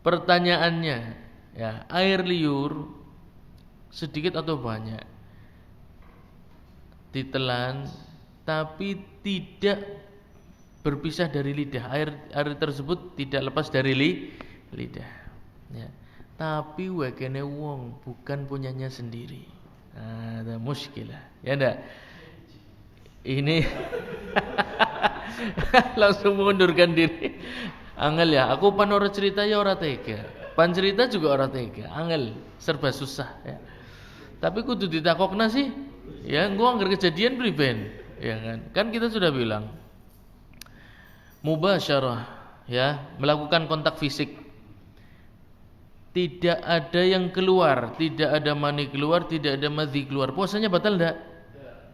Pertanyaannya, ya, air liur sedikit atau banyak ditelan tapi tidak berpisah dari lidah, air tersebut tidak lepas dari lidah, ya. Tapi wekene wong, bukan punyanya sendiri. Ada muskilah, ya ndak? Ini langsung mengundurkan diri. Angel ya, aku pan ora cerita ya ora tega. Pan cerita juga ora tega. Angel, serba susah ya. Tapi kudu ditakokna sih. Ya, engko anggar kejadian priben, ya kan? Kan kita sudah bilang mubasyarah, ya, melakukan kontak fisik. Tidak ada yang keluar, tidak ada mani keluar, tidak ada madhi keluar. Puasanya batal enggak?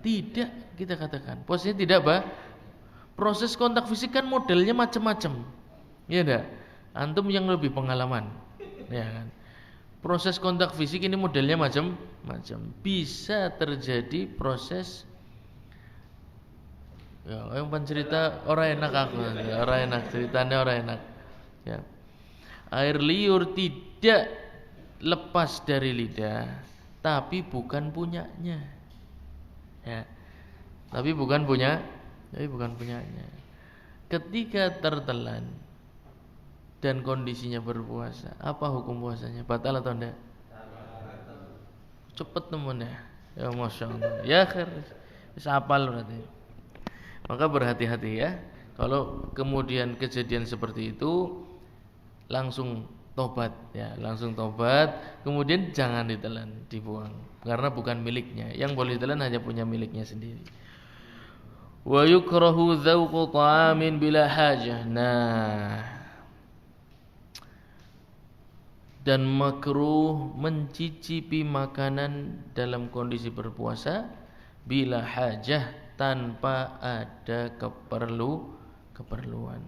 Tidak, kita katakan. Puasanya tidak, proses kontak fisik kan modelnya macam-macam. Ya enggak? Antum yang lebih pengalaman, ya kan? Proses kontak fisik ini modelnya macam-macam. Bisa terjadi proses, ya, yang pencerita orang enak aku, ya, orang enak ceritanya orang enak. Ya. Air liur tidak lepas dari lidah, tapi bukan punyanya. Ya. Tapi bukan punyanya. Ketika tertelan dan kondisinya berpuasa, apa hukum puasanya? Batal atau enggak? Cepet temen ya. Ya Masya Allah. Ya khair. Bisa hafal berarti. Maka berhati-hati ya. Kalau kemudian kejadian seperti itu, langsung tobat ya, langsung tobat. Kemudian jangan ditelan, dibuang, karena bukan miliknya. Yang boleh ditelan hanya punya miliknya sendiri. Wa yukrahu dzauqu ta'amin bila hajah. Nah, dan makruh mencicipi makanan dalam kondisi berpuasa bila hajah, tanpa ada keperluan.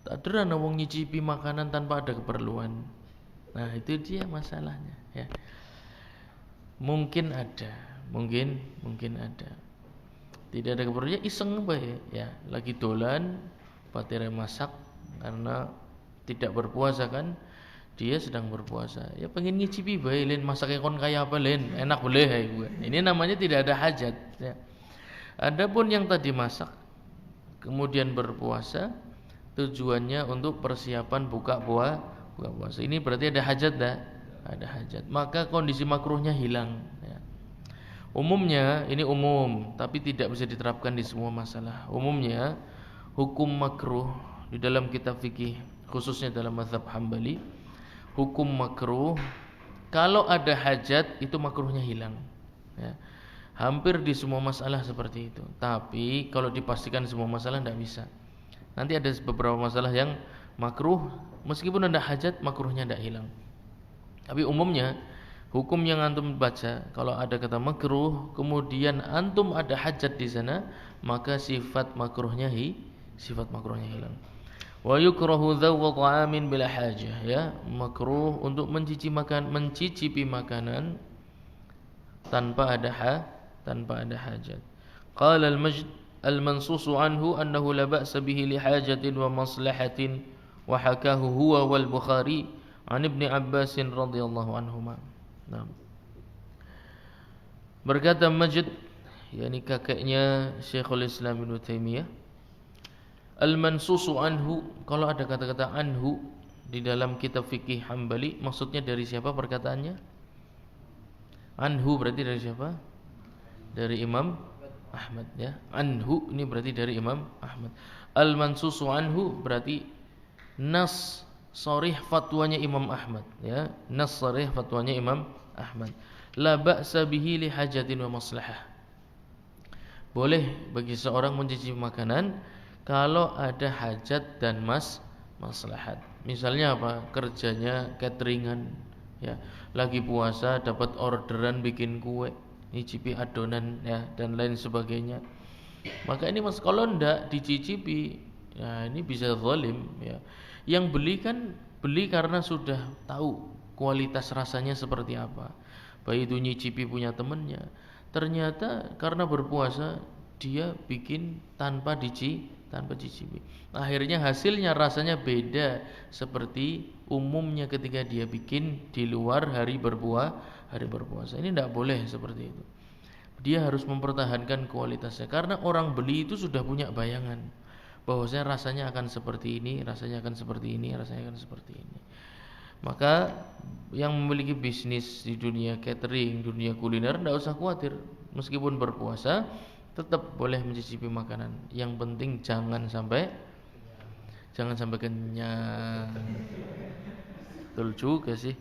Tak ada wong nyicipi makanan tanpa ada keperluan. Nah, itu dia masalahnya ya. Mungkin ada. Tidak ada keperluan iseng bae ya. Lagi dolan patire masak karena tidak berpuasa kan. Dia sedang berpuasa. Ya pengen ngicipi bae len masaknya kon kaya apa len. Enak boleh ya gue. Ini namanya tidak ada hajat ya. Adapun yang tadi masak kemudian berpuasa tujuannya untuk persiapan buka puasa. Ini berarti ada hajat dah. Ada hajat. Maka kondisi makruhnya hilang ya. Umumnya ini umum, tapi tidak bisa diterapkan di semua masalah. Umumnya hukum makruh di dalam kitab fikih, khususnya dalam mazhab Hambali, hukum makruh kalau ada hajat itu makruhnya hilang. Ya. Hampir di semua masalah seperti itu. Tapi kalau dipastikan semua masalah tidak bisa. Nanti ada beberapa masalah yang makruh, meskipun ada hajat makruhnya tidak hilang. Tapi umumnya hukum yang antum baca kalau ada kata makruh kemudian antum ada hajat di sana maka sifat makruhnya hilang. Wa yukrahu dzawwa ta'amin bila hajah ya, makruh untuk mencicipi makanan tanpa ada hajat. Qala al-Majd al-mansus anhu annahu la ba'sa bihi li hajatin wa maslahatin wa hakahu huwa wal Bukhari an Ibnu Abbas radhiyallahu anhuma. Nah. Berkata Majd, yakni kakeknya Syekhul Islam Ibnu Taimiyah, al-mansusu anhu, kalau ada kata-kata anhu di dalam kitab fikih Hambali, maksudnya dari siapa perkataannya? Anhu berarti dari siapa? Dari Imam Ahmad ya. Anhu ini berarti dari Imam Ahmad. Al-mansusu anhu berarti nas sharih fatwanya Imam Ahmad ya. Nas sharih fatwanya Imam Ahmad. La ba'sa bihi li hajatin wa maslahah. Boleh bagi seorang mencicipi makanan kalau ada hajat dan maslahat. Misalnya apa? Kerjanya cateringan ya. Lagi puasa dapat orderan bikin kue, nyicipi adonan ya dan lain sebagainya. Maka ini mas kalau ndak dicicipi ya ini bisa zalim ya. Yang beli karena sudah tahu kualitas rasanya seperti apa. Baik itu nyicipi punya temannya. Ternyata karena berpuasa dia bikin tanpa dicicipi. Akhirnya hasilnya rasanya beda seperti umumnya ketika dia bikin di luar hari berpuasa. Ini tidak boleh seperti itu. Dia harus mempertahankan kualitasnya karena orang beli itu sudah punya bayangan bahwasanya rasanya akan seperti ini, rasanya akan seperti ini, rasanya akan seperti ini. Maka yang memiliki bisnis di dunia catering, dunia kuliner tidak usah khawatir. Meskipun berpuasa tetap boleh mencicipi makanan. Yang penting jangan sampai kenyang. Betul juga sih.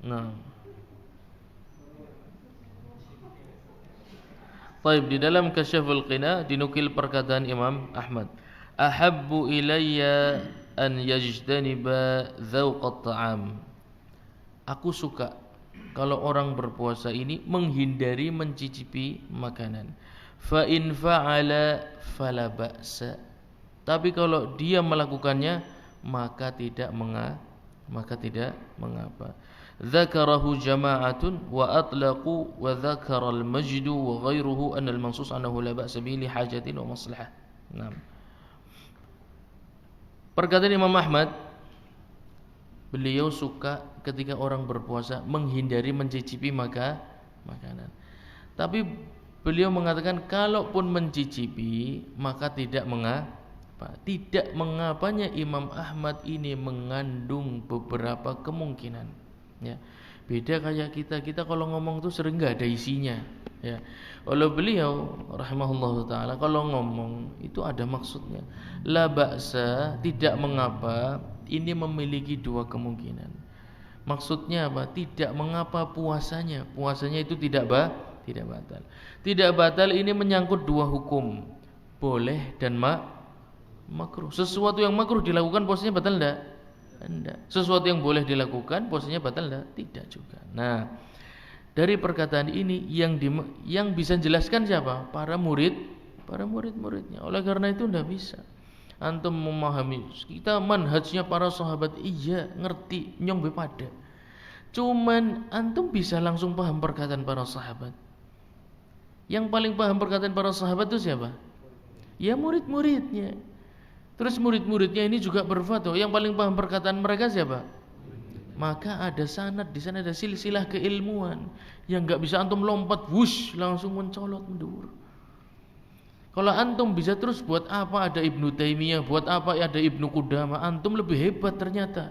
Nah. Baik, di dalam Kasyaful Qina dinukil perkataan Imam Ahmad. Ahabbu ilayya an yajtaniba dzauqat ta'am. Aku suka kalau orang berpuasa ini menghindari mencicipi makanan. Fa in fa'ala fala ba'sa. Tapi kalau dia melakukannya maka tidak mengapa. Dzakarahu jama'atun wa atlaqu wa dzakara al-Majd wa ghairuhu anna al-mansus annahu la ba'sa bihi li hajatin wa maslahah. Naam. Perkataan Imam Ahmad, beliau suka ketika orang berpuasa menghindari mencicipi makanan. Tapi beliau mengatakan kalaupun mencicipi maka tidak mengapa. Tidak mengapanya Imam Ahmad ini mengandung beberapa kemungkinan. Ya. Beda kayak kita kalau ngomong tuh sering enggak ada isinya ya. Kalau beliau rahimahullahu taala kalau ngomong itu ada maksudnya. La ba'sa, tidak mengapa, ini memiliki dua kemungkinan. Maksudnya apa? Tidak mengapa puasanya. Puasanya itu tidak batal. Tidak batal ini menyangkut dua hukum. Boleh dan makruh. Sesuatu yang makruh dilakukan puasanya batal enggak? Tidak. Sesuatu yang boleh dilakukan puasanya batal enggak? Tidak juga. Nah, dari perkataan ini yang bisa jelaskan siapa? Para muridnya. Oleh karena itu tidak bisa. Antum memahami kita manhajnya para sahabat, iya ngerti nyong be pada. Cuman antum bisa langsung paham perkataan para sahabat. Yang paling paham perkataan para sahabat itu siapa? Ya murid-muridnya. Terus murid-muridnya ini juga berfatwa. Yang paling paham perkataan mereka siapa? Maka ada sanad, di sana ada silsilah keilmuan yang enggak bisa antum lompat wush langsung mencolot mendur. Kalau antum bisa terus, buat apa ada Ibnu Taimiyah, buat apa ada Ibnu Qudamah? Antum lebih hebat ternyata.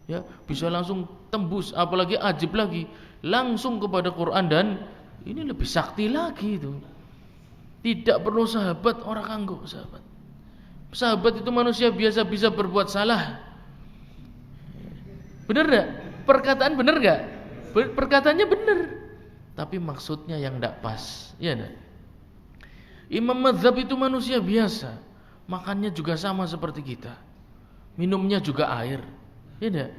Ya, bisa langsung tembus, apalagi ajib lagi, langsung kepada Quran, dan ini lebih sakti lagi itu. Tidak perlu sahabat, orang kanggo sahabat. Sahabat itu manusia biasa, bisa berbuat salah. Bener gak? Perkataan bener gak? Perkataannya bener, tapi maksudnya yang tidak pas. Ya enggak? Imam mazhab itu manusia biasa, makannya juga sama seperti kita, minumnya juga air. Ya enggak?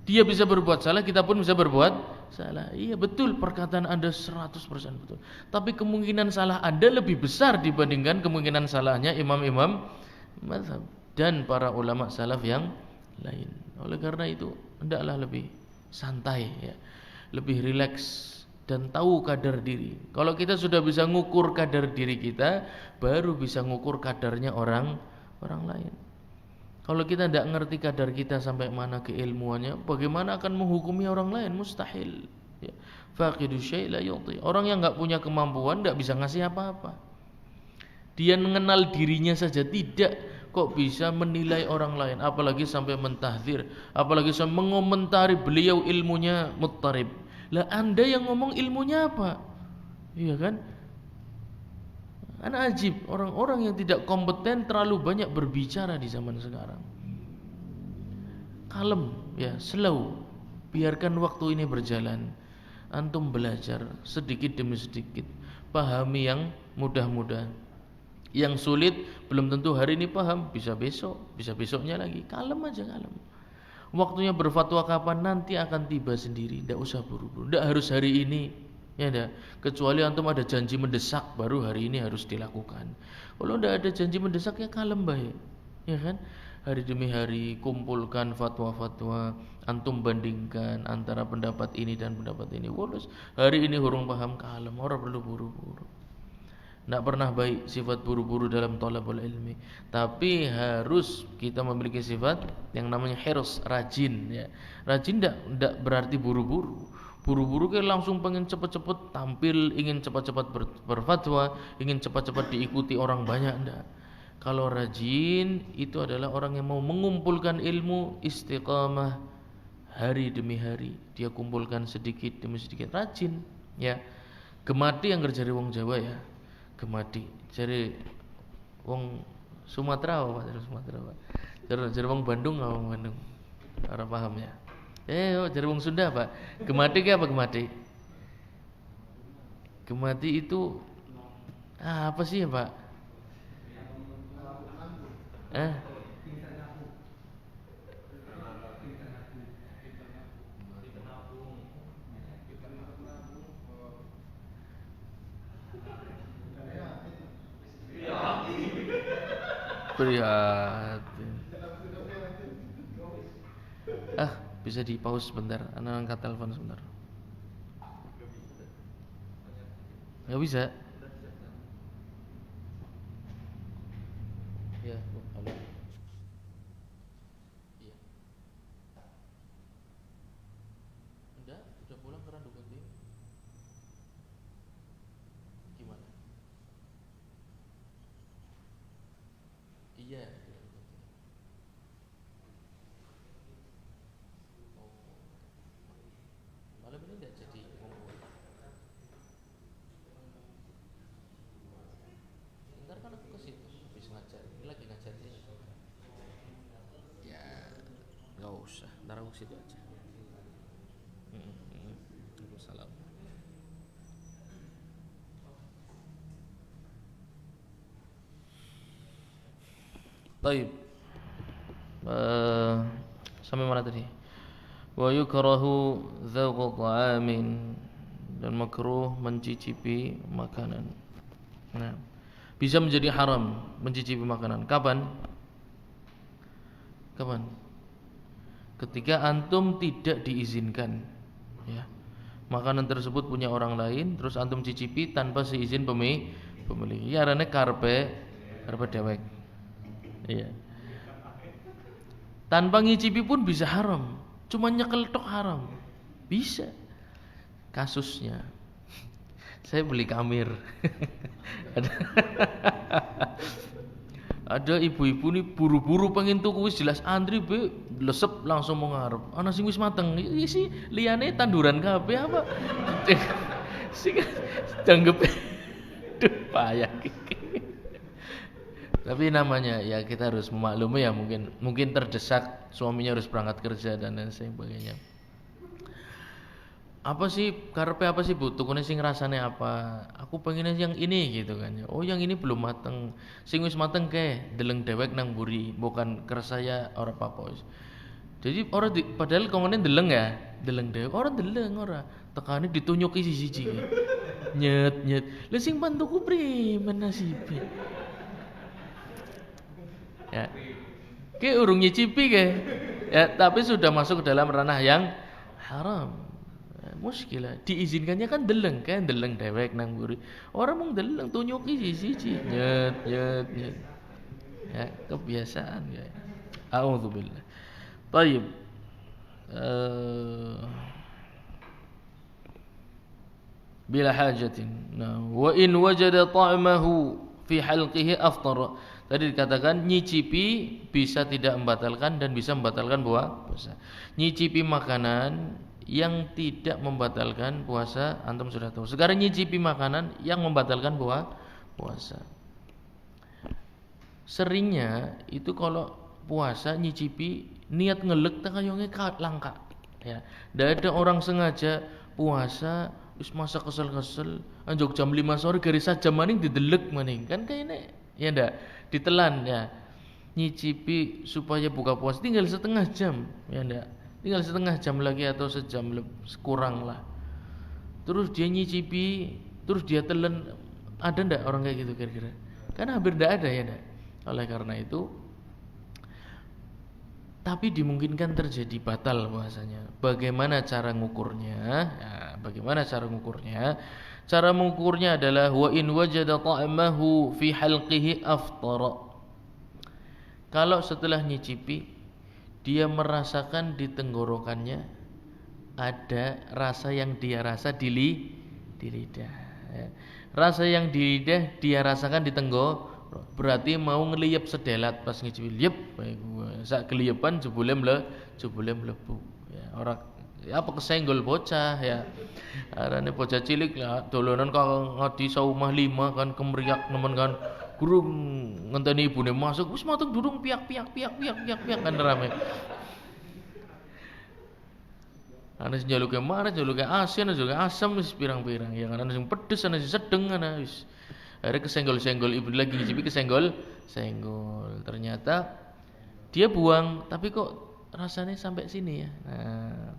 Dia bisa berbuat salah, kita pun bisa berbuat salah. Iya betul, perkataan Anda 100% betul. Tapi kemungkinan salah Anda lebih besar dibandingkan kemungkinan salahnya imam-imam mazhab dan para ulama salaf yang lain. Oleh karena itu, hendaklah lebih santai ya, lebih rileks dan tahu kadar diri. Kalau kita sudah bisa ngukur kadar diri kita, baru bisa ngukur kadarnya orang lain. Kalau kita tidak ngerti kadar kita sampai mana keilmuannya, bagaimana akan menghukumi orang lain? Mustahil. Ya. Faqidu syai' la yu'ti. Orang yang enggak punya kemampuan enggak bisa ngasih apa-apa. Dia mengenal dirinya saja tidak, kok bisa menilai orang lain, apalagi sampai mentahdzir, apalagi sampai mengomentari beliau ilmunya muttarib. Lah Anda yang ngomong ilmunya apa? Iya kan? Anak ajib, orang-orang yang tidak kompeten terlalu banyak berbicara di zaman sekarang. Kalem, ya, slow. Biarkan waktu ini berjalan. Antum belajar sedikit demi sedikit, pahami yang mudah-mudah. Yang sulit belum tentu hari ini paham, bisa besok, bisa besoknya lagi. Kalem aja, kalem. Waktunya berfatwa kapan, nanti akan tiba sendiri. Tidak usah buru-buru, tidak harus hari ini. Ya enggak, kecuali antum ada janji mendesak, baru hari ini harus dilakukan. Kalau tidak ada janji mendesak, ya kalem baik. Ya kan? Hari demi hari kumpulkan fatwa-fatwa, antum bandingkan antara pendapat ini dan pendapat ini. Walus, hari ini hurung paham, kalem, orang perlu buru-buru. Tidak pernah baik sifat buru-buru dalam thalabul ilmi. Tapi harus kita memiliki sifat yang namanya hirs, rajin ya. Rajin tidak berarti buru-buru. Buru-buru kan langsung pengen cepat-cepat tampil, ingin cepat-cepat berfatwa, ingin cepat-cepat diikuti orang banyak, enggak. Kalau rajin itu adalah orang yang mau mengumpulkan ilmu, istiqamah hari demi hari. Dia kumpulkan sedikit demi sedikit, rajin ya. Gemati yang kerjari wong Jawa ya. Gemati jari wong Sumatera apa dari Sumatera Pak. Jari wong Bandung apa wong Bandung. Ora paham ya. Jari wong Sunda Pak. Gemati ke apa gemati? Gemati itu apa sih ya Pak? Prihatin. Bisa di pause sebentar, anak angkat telepon sebentar. Nggak bisa. Ya, halo. Iya. Udah pulang ke Randu Gunting. Gimana? Iya. Malam ini tidak jadi ngumpul. Ntar kan aku ke situ habis ngajar. Ini lagi ngajar sih. Ya, nggak usah. Ntar aku ke situ aja. Waalaikumsalam. Baik. Sampai mana tadi? Wa yukrahu dzauqu ta'amin, dan makruh mencicipi makanan. Nah, bisa menjadi haram mencicipi makanan. Kapan? Kapan? Ketika antum tidak diizinkan, ya. Makanan tersebut punya orang lain, terus antum cicipi tanpa seizin pemilik. Ya arane karpe dewek. Iya. Tanpa ngicipi pun bisa haram. Cuma nyekel tok haram. Bisa. Kasusnya. Saya beli kamir. Ada ibu-ibu nih buru-buru pengen tuku wis jelas antri be lesep langsung mau ngarep. Ana sing wis mateng iki sih liyane tanduran kabeh apa. Sing tanggep. Duh payah. Tapi namanya ya kita harus memaklumi ya mungkin terdesak suaminya harus berangkat kerja dan lain sebagainya. Apa sih karepe apa sih Bu? Tukune sing rasane apa? Aku pengennya yang ini gitu kan. Oh, yang ini belum mateng. Sing wis mateng ke deleng dewek nang mburi, bukan kersaya ora apa-apa wis. Jadi orang padahal kongone deleng ya, deleng dewek. Orang deleng ora. Tekane ditunjuki siji-siji. Nyet. Lah sing pantuku primen nasibe. Ya. Ke urung nyicipi ke. Ya, tapi sudah masuk ke dalam ranah yang haram. Muskilah diizinkannya kan deleng dewek nang mburi. Orang mung deleng tunjuki siji-siji. Nyet. Ya, kebiasaan ya. A'udzubillah. Baik. Bila hajatin. Nah, wa in wajada ta'mahu fi halqihi aftara. Tadi dikatakan nyicipi bisa tidak membatalkan dan bisa membatalkan puasa. Nyicipi makanan yang tidak membatalkan puasa antum sudah tahu. Sekarang nyicipi makanan yang membatalkan puasa. Seringnya itu kalau puasa nyicipi niat ngelek takayonge langka. Ya, ndak ada orang sengaja puasa wis masak kesel-kesel anjok jam 5 sore garis jam maning didelek maning. Kan kayaknya ya ndak ditelan ya. Nyicipi supaya buka puasa tinggal setengah jam ya ndak. Tinggal setengah jam lagi atau sejam kurang lah. Terus dia nyicipi, terus dia telan. Ada ndak orang kayak gitu kira-kira? Kan hampir ndak ada ya ndak. Oleh karena itu, tapi dimungkinkan terjadi batal puasanya. Bagaimana cara ngukurnya? Ya, bagaimana cara ngukurnya? Cara mengukurnya adalah wa in wajada ta'amahu fi halqihi aftara. Kalau setelah nyicipi dia merasakan di tenggorokannya ada rasa yang dia rasa di lidah. Rasa yang di lidah dia rasakan di tenggorok. Berarti mau ngeliyep sedelat pas ngicipi liyep sak keliyepan jebule mlebu. Ya, orang ya apa kesenggol bocah ya. Arane bocah cilik lah dolanan kok ngadi saumah 5 kan kemriak nemen kan. Gurung ngenteni ibune masuk wis matuk durung piak kan rame. Ana sing jaluke maret, jaluke asin, jaluke asam wis pirang-pirang. Ya ana sing pedes, ana sing sedeng ana wis. Akhirnya kesenggol-senggol ibu lagi ngicipi kesenggol. Ternyata dia buang, tapi kok rasanya sampai sini ya. Nah,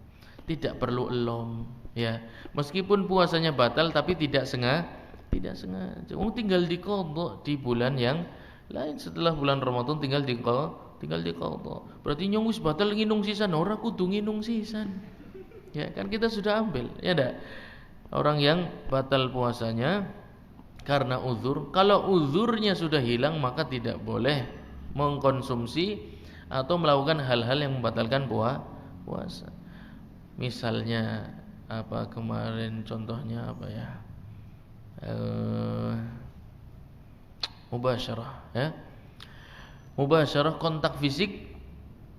tidak perlu elom ya. Meskipun puasanya batal tapi tidak sengaja. Tinggal diqadha di bulan yang lain setelah bulan Ramadan tinggal diqadha. Berarti nyong wis batal nginung sisan, ora kudu nginung sisan. Ya kan kita sudah ambil, ya ndak? Orang yang batal puasanya karena uzur, kalau uzurnya sudah hilang maka tidak boleh mengkonsumsi atau melakukan hal-hal yang membatalkan puasa. Misalnya apa kemarin contohnya apa ya? Mubasyarah ya. Mubasyarah kontak fisik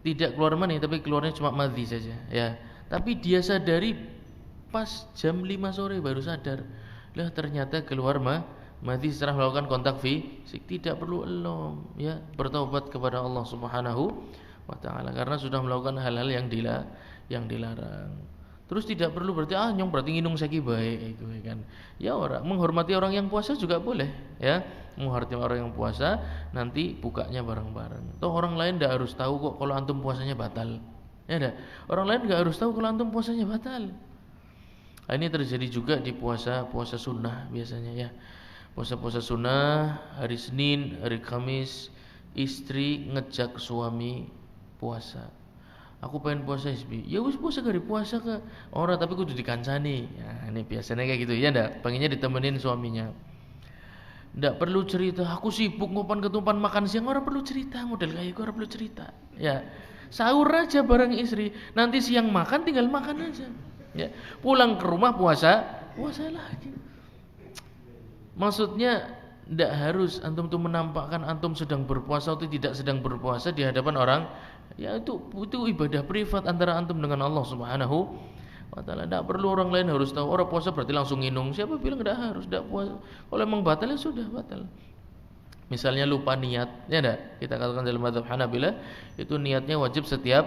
tidak keluar mani tapi keluarnya cuma madhi saja ya. Tapi dia sadari pas jam 5 sore baru sadar. Lah ternyata keluar madhi setelah melakukan kontak fisik. Tidak perlu elom ya, bertaubat kepada Allah Subhanahu wa taala karena sudah melakukan hal-hal yang dilarang. Terus tidak perlu berarti nyong berarti nginung saiki baik itu kan. Ya orang menghormati orang yang puasa juga boleh ya. Menghormati orang yang puasa nanti bukanya bareng-bareng. Toh orang lain enggak harus tahu kok kalau antum puasanya batal. Ya enggak? Orang lain enggak harus tahu kalau antum puasanya batal. Nah, ini terjadi juga di puasa sunnah biasanya ya. Puasa sunnah hari Senin, hari Kamis istri ngejak suami puasa. Aku pengen puasa SB. Ya wis puasa gak puasa ke orang tapi kudu dikancani. Ya, ini biasanya kayak gitu ya ndak? Pengennya ditemenin suaminya. Ndak perlu cerita, aku sibuk ngopan ketupan makan siang, orang perlu cerita, model kayak gue orang perlu cerita. Ya. Sahur aja bareng istri, nanti siang makan tinggal makan aja. Ya. Pulang ke rumah puasa lagi. Maksudnya tidak harus antum tuh menampakkan antum sedang berpuasa atau tidak sedang berpuasa di hadapan orang. Ya itu ibadah privat antara antum dengan Allah Subhanahu wa taala. Tidak perlu orang lain harus tahu. Orang puasa berarti langsung nginung. Siapa bilang tidak harus, tidak puasa. Kalau memang batal ya sudah batal. Misalnya lupa niat, ya enggak? Kita katakan dalam mazhab Hanabilah itu niatnya wajib setiap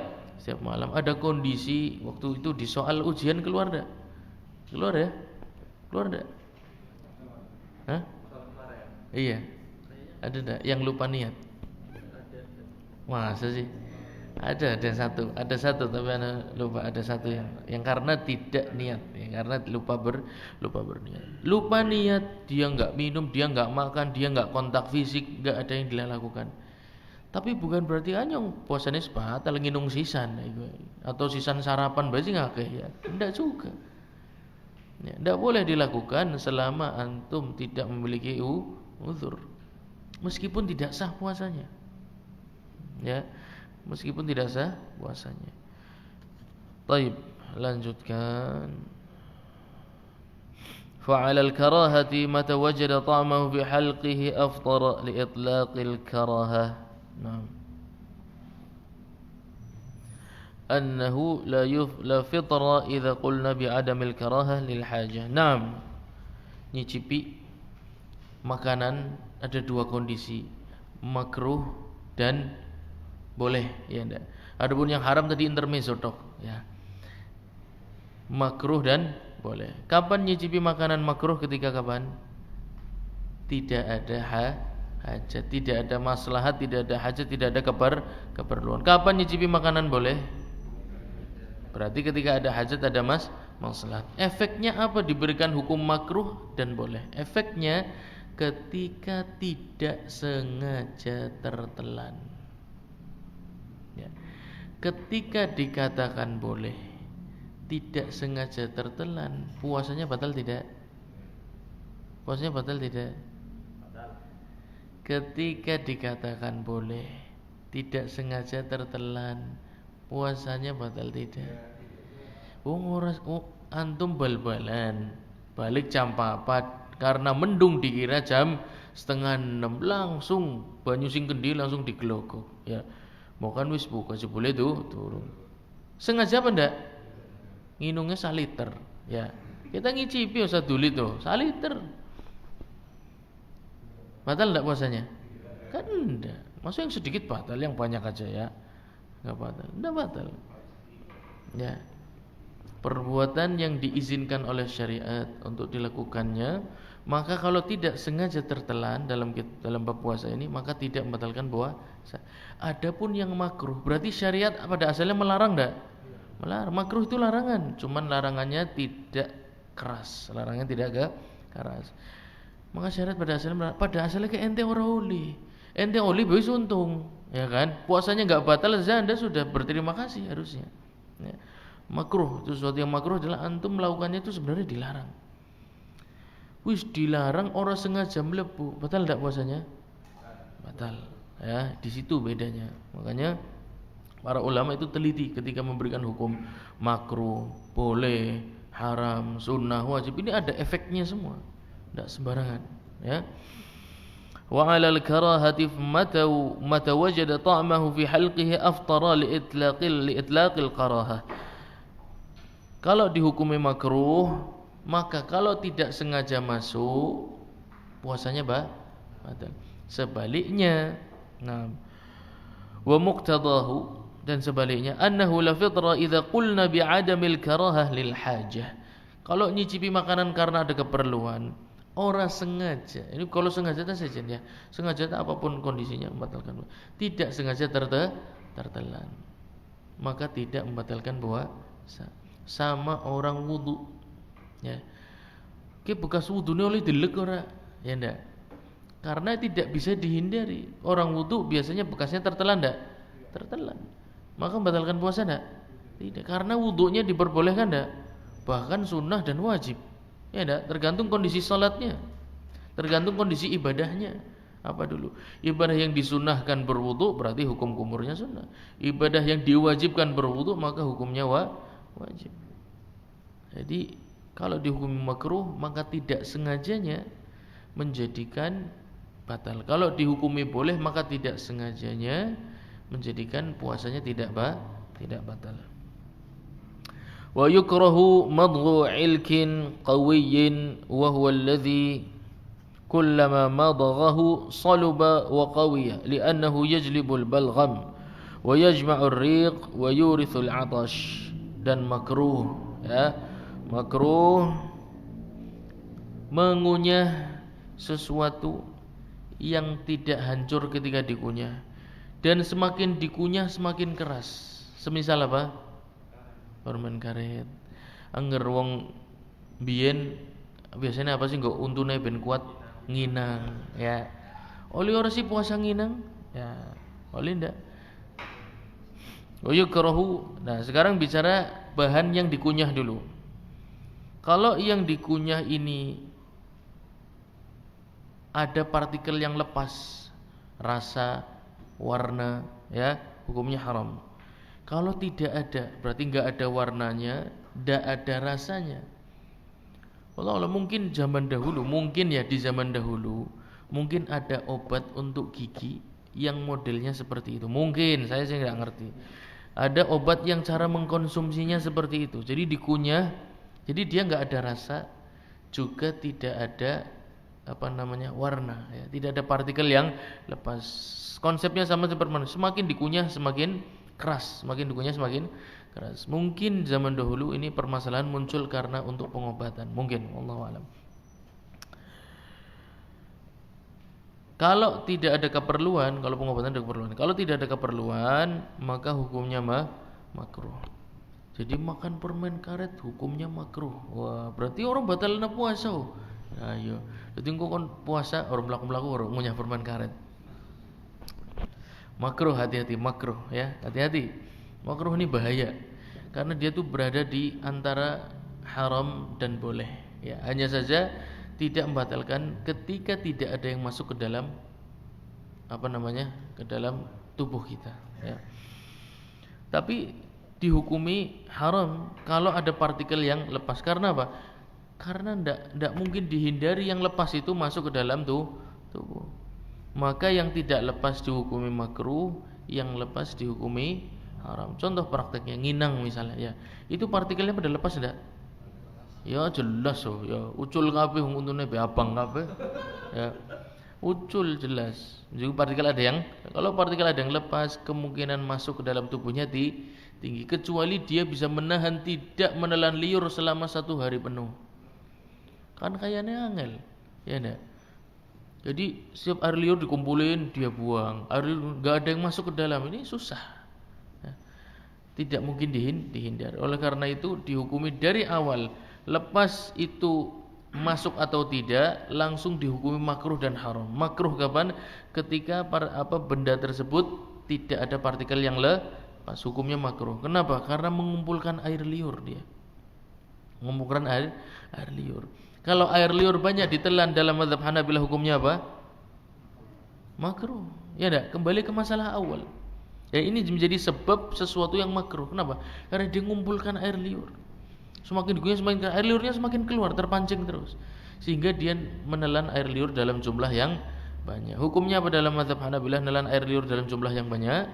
malam. Ada kondisi waktu itu di soal ujian keluar enggak? Keluar ya? Keluar enggak? Hah? Iya. Ada enggak yang lupa niat? Masa sih? Ada satu tapi ana lupa, ada satu yang karena tidak niat, ya, karena lupa berniat. Lupa niat, dia enggak minum, dia enggak makan, dia enggak kontak fisik, enggak ada yang dia lakukan. Tapi bukan berarti anyong puasane batal nginung sisan atau sisan sarapan berarti ngakeh ya. Enggak juga. Ya, enggak boleh dilakukan selama antum tidak memiliki uzur. Meskipun tidak sah puasanya. Ya. Meskipun tidak sah puasanya. Baik, lanjutkan. Fa'ala al-karahati mata wajada ta'amahu fi halqihi aftara li itlaqil karahah. Naam. Annahu la fitra idza qulna bi adamil karahah lil hajah. Naam. Nyicipi makanan ada dua kondisi, makruh dan boleh, ya enggak. Adapun yang haram tadi intermezzo tok, ya. Makruh dan boleh. Kapan nyicipi makanan makruh? Ketika kapan? Tidak ada hajat, tidak ada maslahat, tidak ada hajat, tidak ada keperluan. Kapan nyicipi makanan boleh? Berarti ketika ada hajat, ada maslahat. Efeknya apa diberikan hukum makruh dan boleh? Efeknya ketika tidak sengaja tertelan. Ya. Ketika dikatakan boleh, tidak sengaja tertelan, puasanya batal tidak? Puasanya batal tidak? Batal. Ketika dikatakan boleh, tidak sengaja tertelan, puasanya batal tidak? Antum bal-balan, balik jam 4 karena mendung dikira jam 5:30 langsung banyu sing kendi langsung digelogok, ya. Mau kan wis buka boleh tuh turun. Sengaja apa ndak? Nginungnya saliter, ya. Kita ngicipi usah duli tuh, saliter. Batal ndak puasanya? Kan enggak. Maksudnya yang sedikit batal, yang banyak aja ya. Enggak batal. Enggak batal. Ya. Perbuatan yang diizinkan oleh syariat untuk dilakukannya, maka kalau tidak sengaja tertelan dalam bab puasa ini, maka tidak membatalkan puasa. Adapun yang makruh, berarti syariat pada asalnya melarang enggak? Melarang. Makruh itu larangan, cuman larangannya tidak keras, larangannya tidak keras. Maka syariat pada asalnya ke ente ora oli. Ente oli wis untung, ya kan? Puasanya enggak batal, Anda sudah berterima kasih harusnya. Ya. Makruh, itu sesuatu yang makruh adalah antum melakukannya itu sebenarnya dilarang. Wis dilarang orang sengaja melebu, batal enggak puasanya? Batal. Ya, di situ bedanya. Makanya para ulama itu teliti ketika memberikan hukum makruh, boleh, haram, sunnah, wajib. Ini ada efeknya semua. Enggak sembarangan, ya. Wa 'alal karahati mata wajada ta'amahu fi halqihi aftara li itlaqil karahah. Kalau dihukumi makruh, maka kalau tidak sengaja masuk, puasanya batal. Sebaliknya, nah, wa muqtadahu, dan sebaliknya, annahu la fitra idza qulna bi 'adamil karahah lil hajah. Kalau nyicipi makanan karena ada keperluan, orang sengaja. Ini kalau sengaja itu saja ya. Sengaja itu apapun kondisinya membatalkan. Tidak sengaja tertelan, maka tidak membatalkan puasa. Sama orang wudu, ya. Ki bekas wudune oleh dilek ora? Ya ndak. Karena tidak bisa dihindari. Orang wudu biasanya bekasnya tertelan ndak? Tertelan. maka membatalkan puasa enggak? Tidak, karena wudunya diperbolehkan enggak? Bahkan sunnah dan wajib. Ya enggak? Tergantung kondisi salatnya. Tergantung kondisi ibadahnya. Apa dulu? Ibadah yang disunahkan berwudu berarti hukum kumurnya sunnah. Ibadah yang diwajibkan berwudu maka hukumnya wajib. Jadi kalau dihukumi makruh maka tidak sengajanya menjadikan batal. Kalau dihukumi boleh maka tidak sengajanya menjadikan puasanya tidak batal. Wa yukrahu madghu ilkin qawiyyin wa huwa alladhi kullama madghahu saluba wa qawiya li'annahu yajlibul balgham wa yajma'ur riq wa yurithul 'atash. Dan makruh, ya, makruh mengunyah sesuatu yang tidak hancur ketika dikunyah, dan semakin dikunyah semakin keras. Semisal apa? Permen karet. Angger wong biyen biasanya apa sih nggo untune ben kuat nginang, ya. Oleh ora sih puasa nginang? Ya, oleh ndak? Yukrahu. Nah, sekarang bicara bahan yang dikunyah dulu. Kalau yang dikunyah ini ada partikel yang lepas, rasa, warna, ya, hukumnya haram. Kalau tidak ada, berarti enggak ada warnanya, enggak ada rasanya. Allah mungkin zaman dahulu, mungkin ya di zaman dahulu, mungkin ada obat untuk gigi yang modelnya seperti itu. Mungkin, saya sih nggak ngerti. Ada obat yang cara mengkonsumsinya seperti itu. Jadi dikunyah, jadi dia nggak ada rasa, juga tidak ada warna, ya. Tidak ada partikel yang lepas. Konsepnya sama seperti manusia. Semakin dikunyah semakin keras, semakin dikunyah semakin keras. Mungkin zaman dahulu ini permasalahan muncul karena untuk pengobatan. Mungkin, wallahu alam. Kalau tidak ada keperluan, kalau pengobatan ada keperluan. Kalau tidak ada keperluan, maka hukumnya makruh. Jadi makan permen karet hukumnya makruh. Wah, berarti orang batalna puasa. Ayo. Jadi engko kon puasa orang mlaku-mlaku orang ngunyah permen karet. Makruh, hati-hati, makruh, ya. Hati-hati. Makruh ini bahaya karena dia tuh berada di antara haram dan boleh, ya. Hanya saja tidak membatalkan ketika tidak ada yang masuk ke dalam ke dalam tubuh kita, ya. Tapi dihukumi haram kalau ada partikel yang lepas. Karena apa? Karena tidak mungkin dihindari yang lepas itu masuk ke dalam tubuh. Maka yang tidak lepas dihukumi makruh, yang lepas dihukumi haram. Contoh prakteknya nginang misalnya, ya. Itu partikelnya pada lepas enggak? Ya jelas ya. Ucul kabeh untune be abang kabeh. Ya. Ucul jelas. Juga partikel ada yang, kalau partikel ada yang lepas, kemungkinan masuk ke dalam tubuhnya tinggi, kecuali dia bisa menahan tidak menelan liur selama 1 hari penuh. Kan kayaknya angel, ya enggak? Jadi setiap air liur dikumpulin dia buang, air liur nggak ada yang masuk ke dalam, ini susah, ya. Tidak mungkin dihindari. Oleh karena itu dihukumi dari awal, lepas itu masuk atau tidak langsung dihukumi makruh dan haram. Makruh kapan? Ketika benda tersebut tidak ada partikel yang lepas, hukumnya makruh. Kenapa? Karena mengumpulkan air liur dia. Mengumpulkan air liur. Kalau air liur banyak ditelan dalam mazhab Hanabilah hukumnya apa? Makruh. Ya enggak? Kembali ke masalah awal. Ya, ini menjadi sebab sesuatu yang makruh. Kenapa? Karena dia mengumpulkan air liur. Semakin dikunyah semakin air liurnya semakin keluar, terpancing terus. Sehingga dia menelan air liur dalam jumlah yang banyak. Hukumnya apa dalam mazhab Hanabilah? Menelan air liur dalam jumlah yang banyak,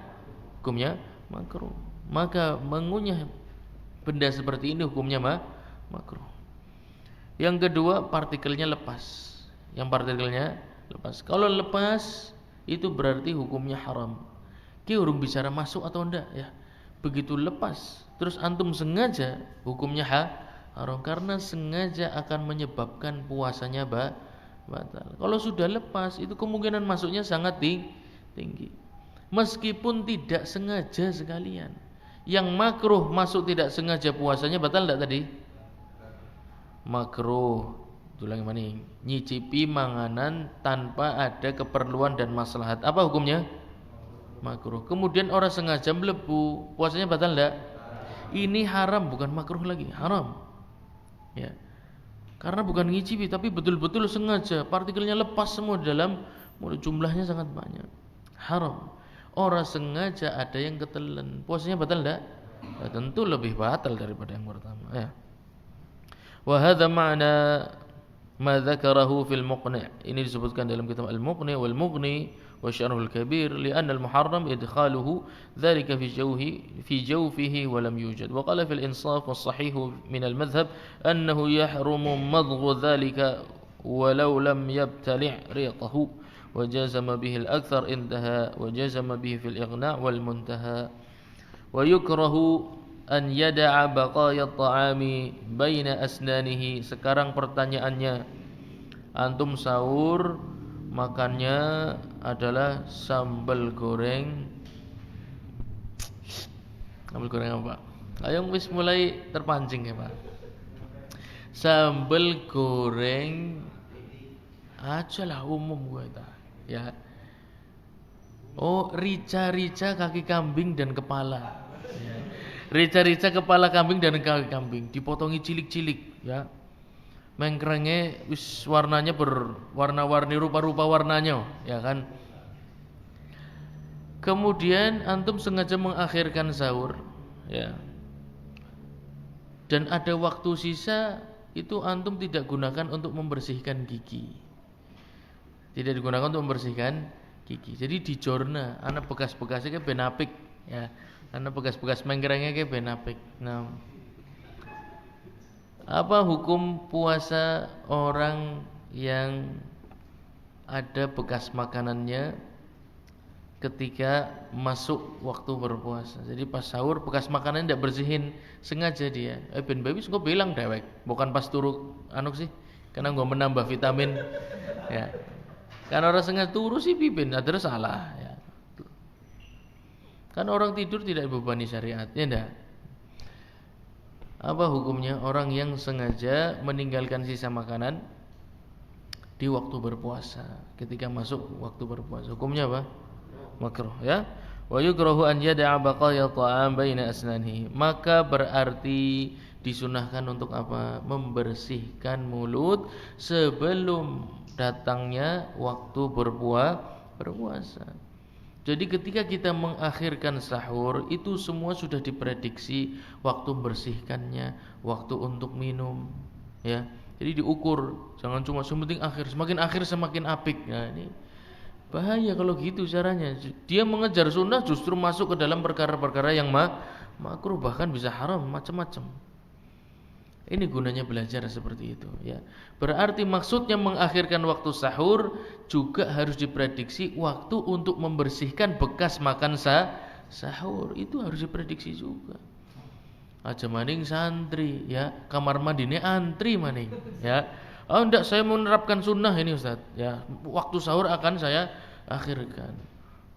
hukumnya makruh. Maka mengunyah benda seperti ini hukumnya makruh. Yang kedua, partikelnya lepas. Yang partikelnya lepas. Kalau lepas itu berarti hukumnya haram. Ki urung bicara masuk atau enggak, ya. Begitu lepas, terus antum sengaja, hukumnya haram karena sengaja akan menyebabkan puasanya batal. Kalau sudah lepas, itu kemungkinan masuknya sangat tinggi. Meskipun tidak sengaja sekalian. Yang makruh masuk tidak sengaja puasanya batal enggak tadi? Makruh. Ulangi maning, nyicipi manganan tanpa ada keperluan dan maslahat. Apa hukumnya? makruh. Kemudian orang sengaja melebu, puasanya batal enggak? Ini haram, bukan makruh lagi, haram. Ya. Karena bukan ngicipi tapi betul-betul sengaja, partikelnya lepas semua dalam mulut, jumlahnya sangat banyak. Haram. Orang sengaja ada yang ketelan, puasanya batal enggak? Ya, tentu lebih batal daripada yang pertama, ya. Wa hadza ma'na ma dzakarahu fil muqni'. Ini disebutkan dalam kitab Al-Muqni' wal Mughni wa Syarhul Kabir, li'anna al-muharram idkhaluhu dzalika fi jawfihi wa lam yujad. Wa qala fil insaf was sahih min al-madhhab annahu yahrumu madghu dzalika walau lam yabtali' riqahu wa jazama bihi al-akthar intaha wa jazama bihi fil ighna' wal muntaha. Wa yukrahu an yada'a baqaya at-ta'ami baina asnanihi. Sekarang pertanyaannya, antum sahur makannya adalah sambal goreng. Sambal goreng apa? Ayo wis mulai terpancing ya, Pak. Sambal goreng aja lah, umum gue ta. Ya. Oh, rica-rica kaki kambing dan kepala. Ya. Rica-rica kepala kambing dan kaki kambing dipotongi cilik-cilik, ya. Mengkrenge wis warnanya berwarna-warni, rupa-rupa warnanya, ya kan. Kemudian antum sengaja mengakhirkan sahur, ya. Dan ada waktu sisa, itu antum tidak gunakan untuk membersihkan gigi. Tidak digunakan untuk membersihkan gigi. Jadi dijorna, ana bekas-bekasnya kayak benapik, ya. Ana bekas-bekas mengkrenge kayak benapik. Nah, apa hukum puasa orang yang ada bekas makanannya ketika masuk waktu berpuasa? Jadi pas sahur bekas makanan tidak bersihin, sengaja dia. Ben babi gue bilang dewek, bukan pas turu anu sih, karena gue menambah vitamin. Ya. Karena orang sengaja turu sih pipin, ada salah. Ya. Kan orang tidur tidak dibebani syariatnya, ndak? Apa hukumnya orang yang sengaja meninggalkan sisa makanan di waktu berpuasa, ketika masuk waktu berpuasa? Hukumnya apa? Makruh, ya. Wa yukrahu an yada'a baqaya ta'am baina asnanihi. Maka berarti disunahkan untuk apa? Membersihkan mulut sebelum datangnya waktu berpuasa. Jadi ketika kita mengakhirkan sahur, itu semua sudah diprediksi waktu bersihkannya, waktu untuk minum, ya. Jadi diukur, jangan cuma sementing akhir, semakin akhir semakin apik. Nah, ini bahaya kalau gitu caranya. Dia mengejar sunnah justru masuk ke dalam perkara-perkara yang makruh, bahkan bisa haram, macam-macam. Ini gunanya belajar seperti itu, ya. Berarti maksudnya mengakhirkan waktu sahur juga harus diprediksi waktu untuk membersihkan bekas makan sahur. Itu harus diprediksi juga. Aja maning santri, ya, kamar mandinya antri maning, ya. Oh enggak, saya menerapkan sunnah ini Ustaz, ya. Waktu sahur akan saya akhirkan.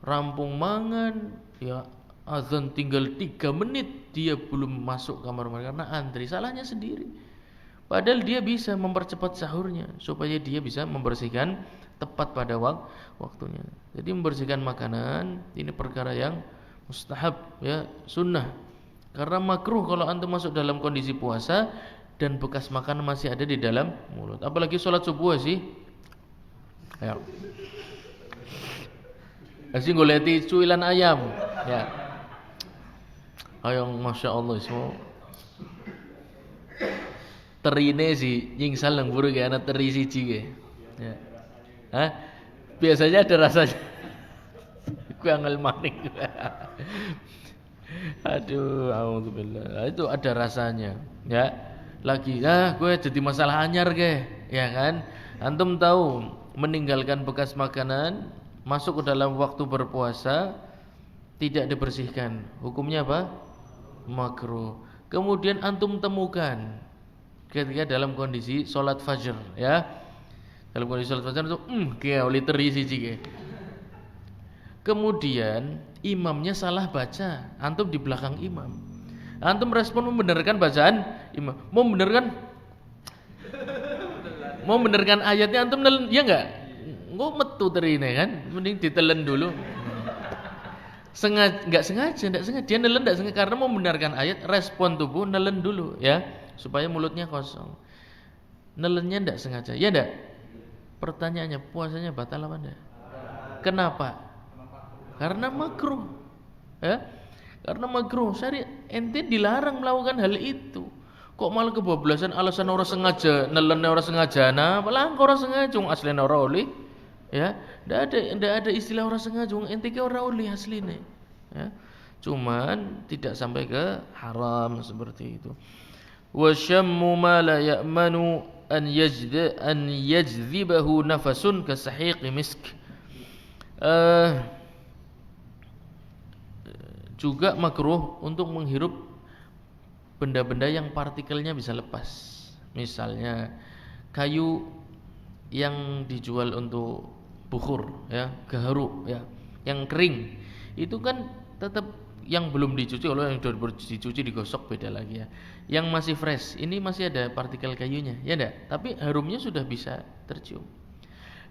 Rampung mangan, ya. Azan tinggal 3 menit dia belum masuk kamar mandi karena antri. Salahnya sendiri. Padahal dia bisa mempercepat sahurnya supaya dia bisa membersihkan tepat pada waktunya. Jadi membersihkan makanan ini perkara yang mustahab, ya, sunnah. Karena makruh kalau antum masuk dalam kondisi puasa dan bekas makanan masih ada di dalam mulut. Apalagi sholat subuh sih. Ayo. Asih goleti cuilan ayam, ya. Ayo, masya Allah semua. Terine sih, nyingsal nang buru kayak anak teri siji kayak. Ya. Hah? Biasanya ada rasanya. Gue angel maning. Aduh, alhamdulillah. Itu ada rasanya, ya. Lagi, gue jadi masalah anyar ke, ya kan? Antum tahu meninggalkan bekas makanan masuk ke dalam waktu berpuasa tidak dibersihkan, hukumnya apa? Makruh. Kemudian antum temukan ketika dalam kondisi sholat fajr, ya. Dalam kondisi sholat fajr itu, kayak oleh teri siji. Kemudian imamnya salah baca, antum di belakang imam. Antum respon membenarkan bacaan imam, mau membenarkan ayatnya, antum ya enggak? Engko metu terine kan, mending ditelen dulu. Enggak sengaja. Dia nelen enggak sengaja karena mau membenarkan ayat, respon tubuh nelen dulu ya, supaya mulutnya kosong. Nelennya enggak sengaja. Ya enggak? Pertanyaannya, puasanya batal apa enggak? Kenapa? Karena makruh. Ya? Karena makruh. Syariat ente dilarang melakukan hal itu. Kok malah kebablasan alasan orang sengaja, nelennya orang sengaja. Nah, malah orang sengaja aslinya orang oleh. Ya, tidak ada istilah orang sengaja. Ente ke orang oleh aslinya. Ya. Cuman tidak sampai ke haram seperti itu. Wa syammu ma la ya'manu an yajdzibahu nafasun ka sahiqi misk. Juga makruh untuk menghirup benda-benda yang partikelnya bisa lepas. Misalnya kayu yang dijual untuk bukhur ya, gaharu ya, yang kering. Itu kan tetap yang belum dicuci, kalau yang sudah dicuci digosok beda lagi ya. Yang masih fresh, ini masih ada partikel kayunya, ya enggak? Tapi harumnya sudah bisa tercium.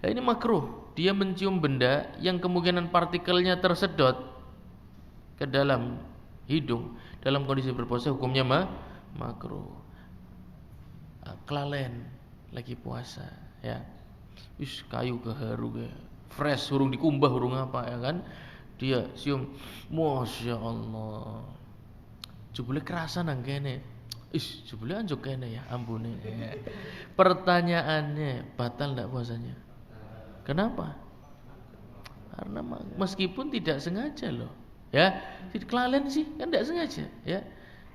Nah, ini makruh, dia mencium benda yang kemungkinan partikelnya tersedot ke dalam hidung dalam kondisi berpuasa, hukumnya makruh. Kelalen lagi puasa ya. Kayu gaharu ya. Fresh, hurung dikumbah, hurung apa ya kan? Dia cium, Masya Allah. Jebule kerasa nang kene. Jebule anjuk kene ya, ampune. Pertanyaannya, batal enggak puasanya? Kenapa? Karena meskipun tidak sengaja loh. Ya, kelalen sih kan enggak sengaja ya.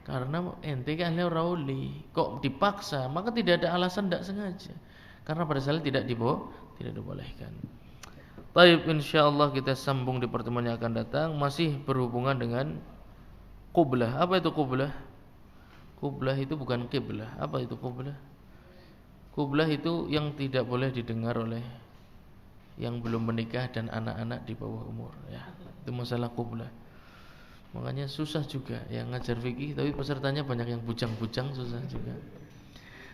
Karena ente kan ora oleh, kok dipaksa, maka tidak ada alasan enggak sengaja. Karena pada saat tidak dibolehkan. Baik, insyaallah kita sambung di pertemuan yang akan datang, masih berhubungan dengan qiblah. Apa itu qiblah? Qiblah itu bukan kiblah. Apa itu qiblah? Qiblah itu yang tidak boleh didengar oleh yang belum menikah dan anak-anak di bawah umur ya. Itu masalah qiblah. Makanya susah juga yang ngajar fikih, tapi pesertanya banyak yang bujang-bujang, susah juga.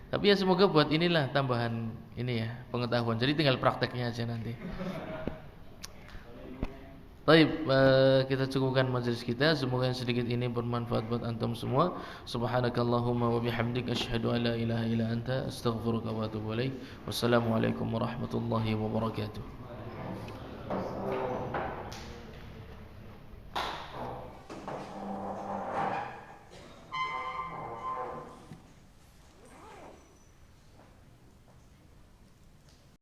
Tapi ya semoga buat inilah tambahan ini ya, pengetahuan. Jadi tinggal prakteknya aja nanti. Baik, kita cukupkan majelis kita. Semoga yang sedikit ini bermanfaat buat antum semua. Subhanakallahumma wa bihamdik asyhadu an la ilaha illa anta astaghfiruka wa atubu ilaik. Wassalamualaikum warahmatullahi wabarakatuh.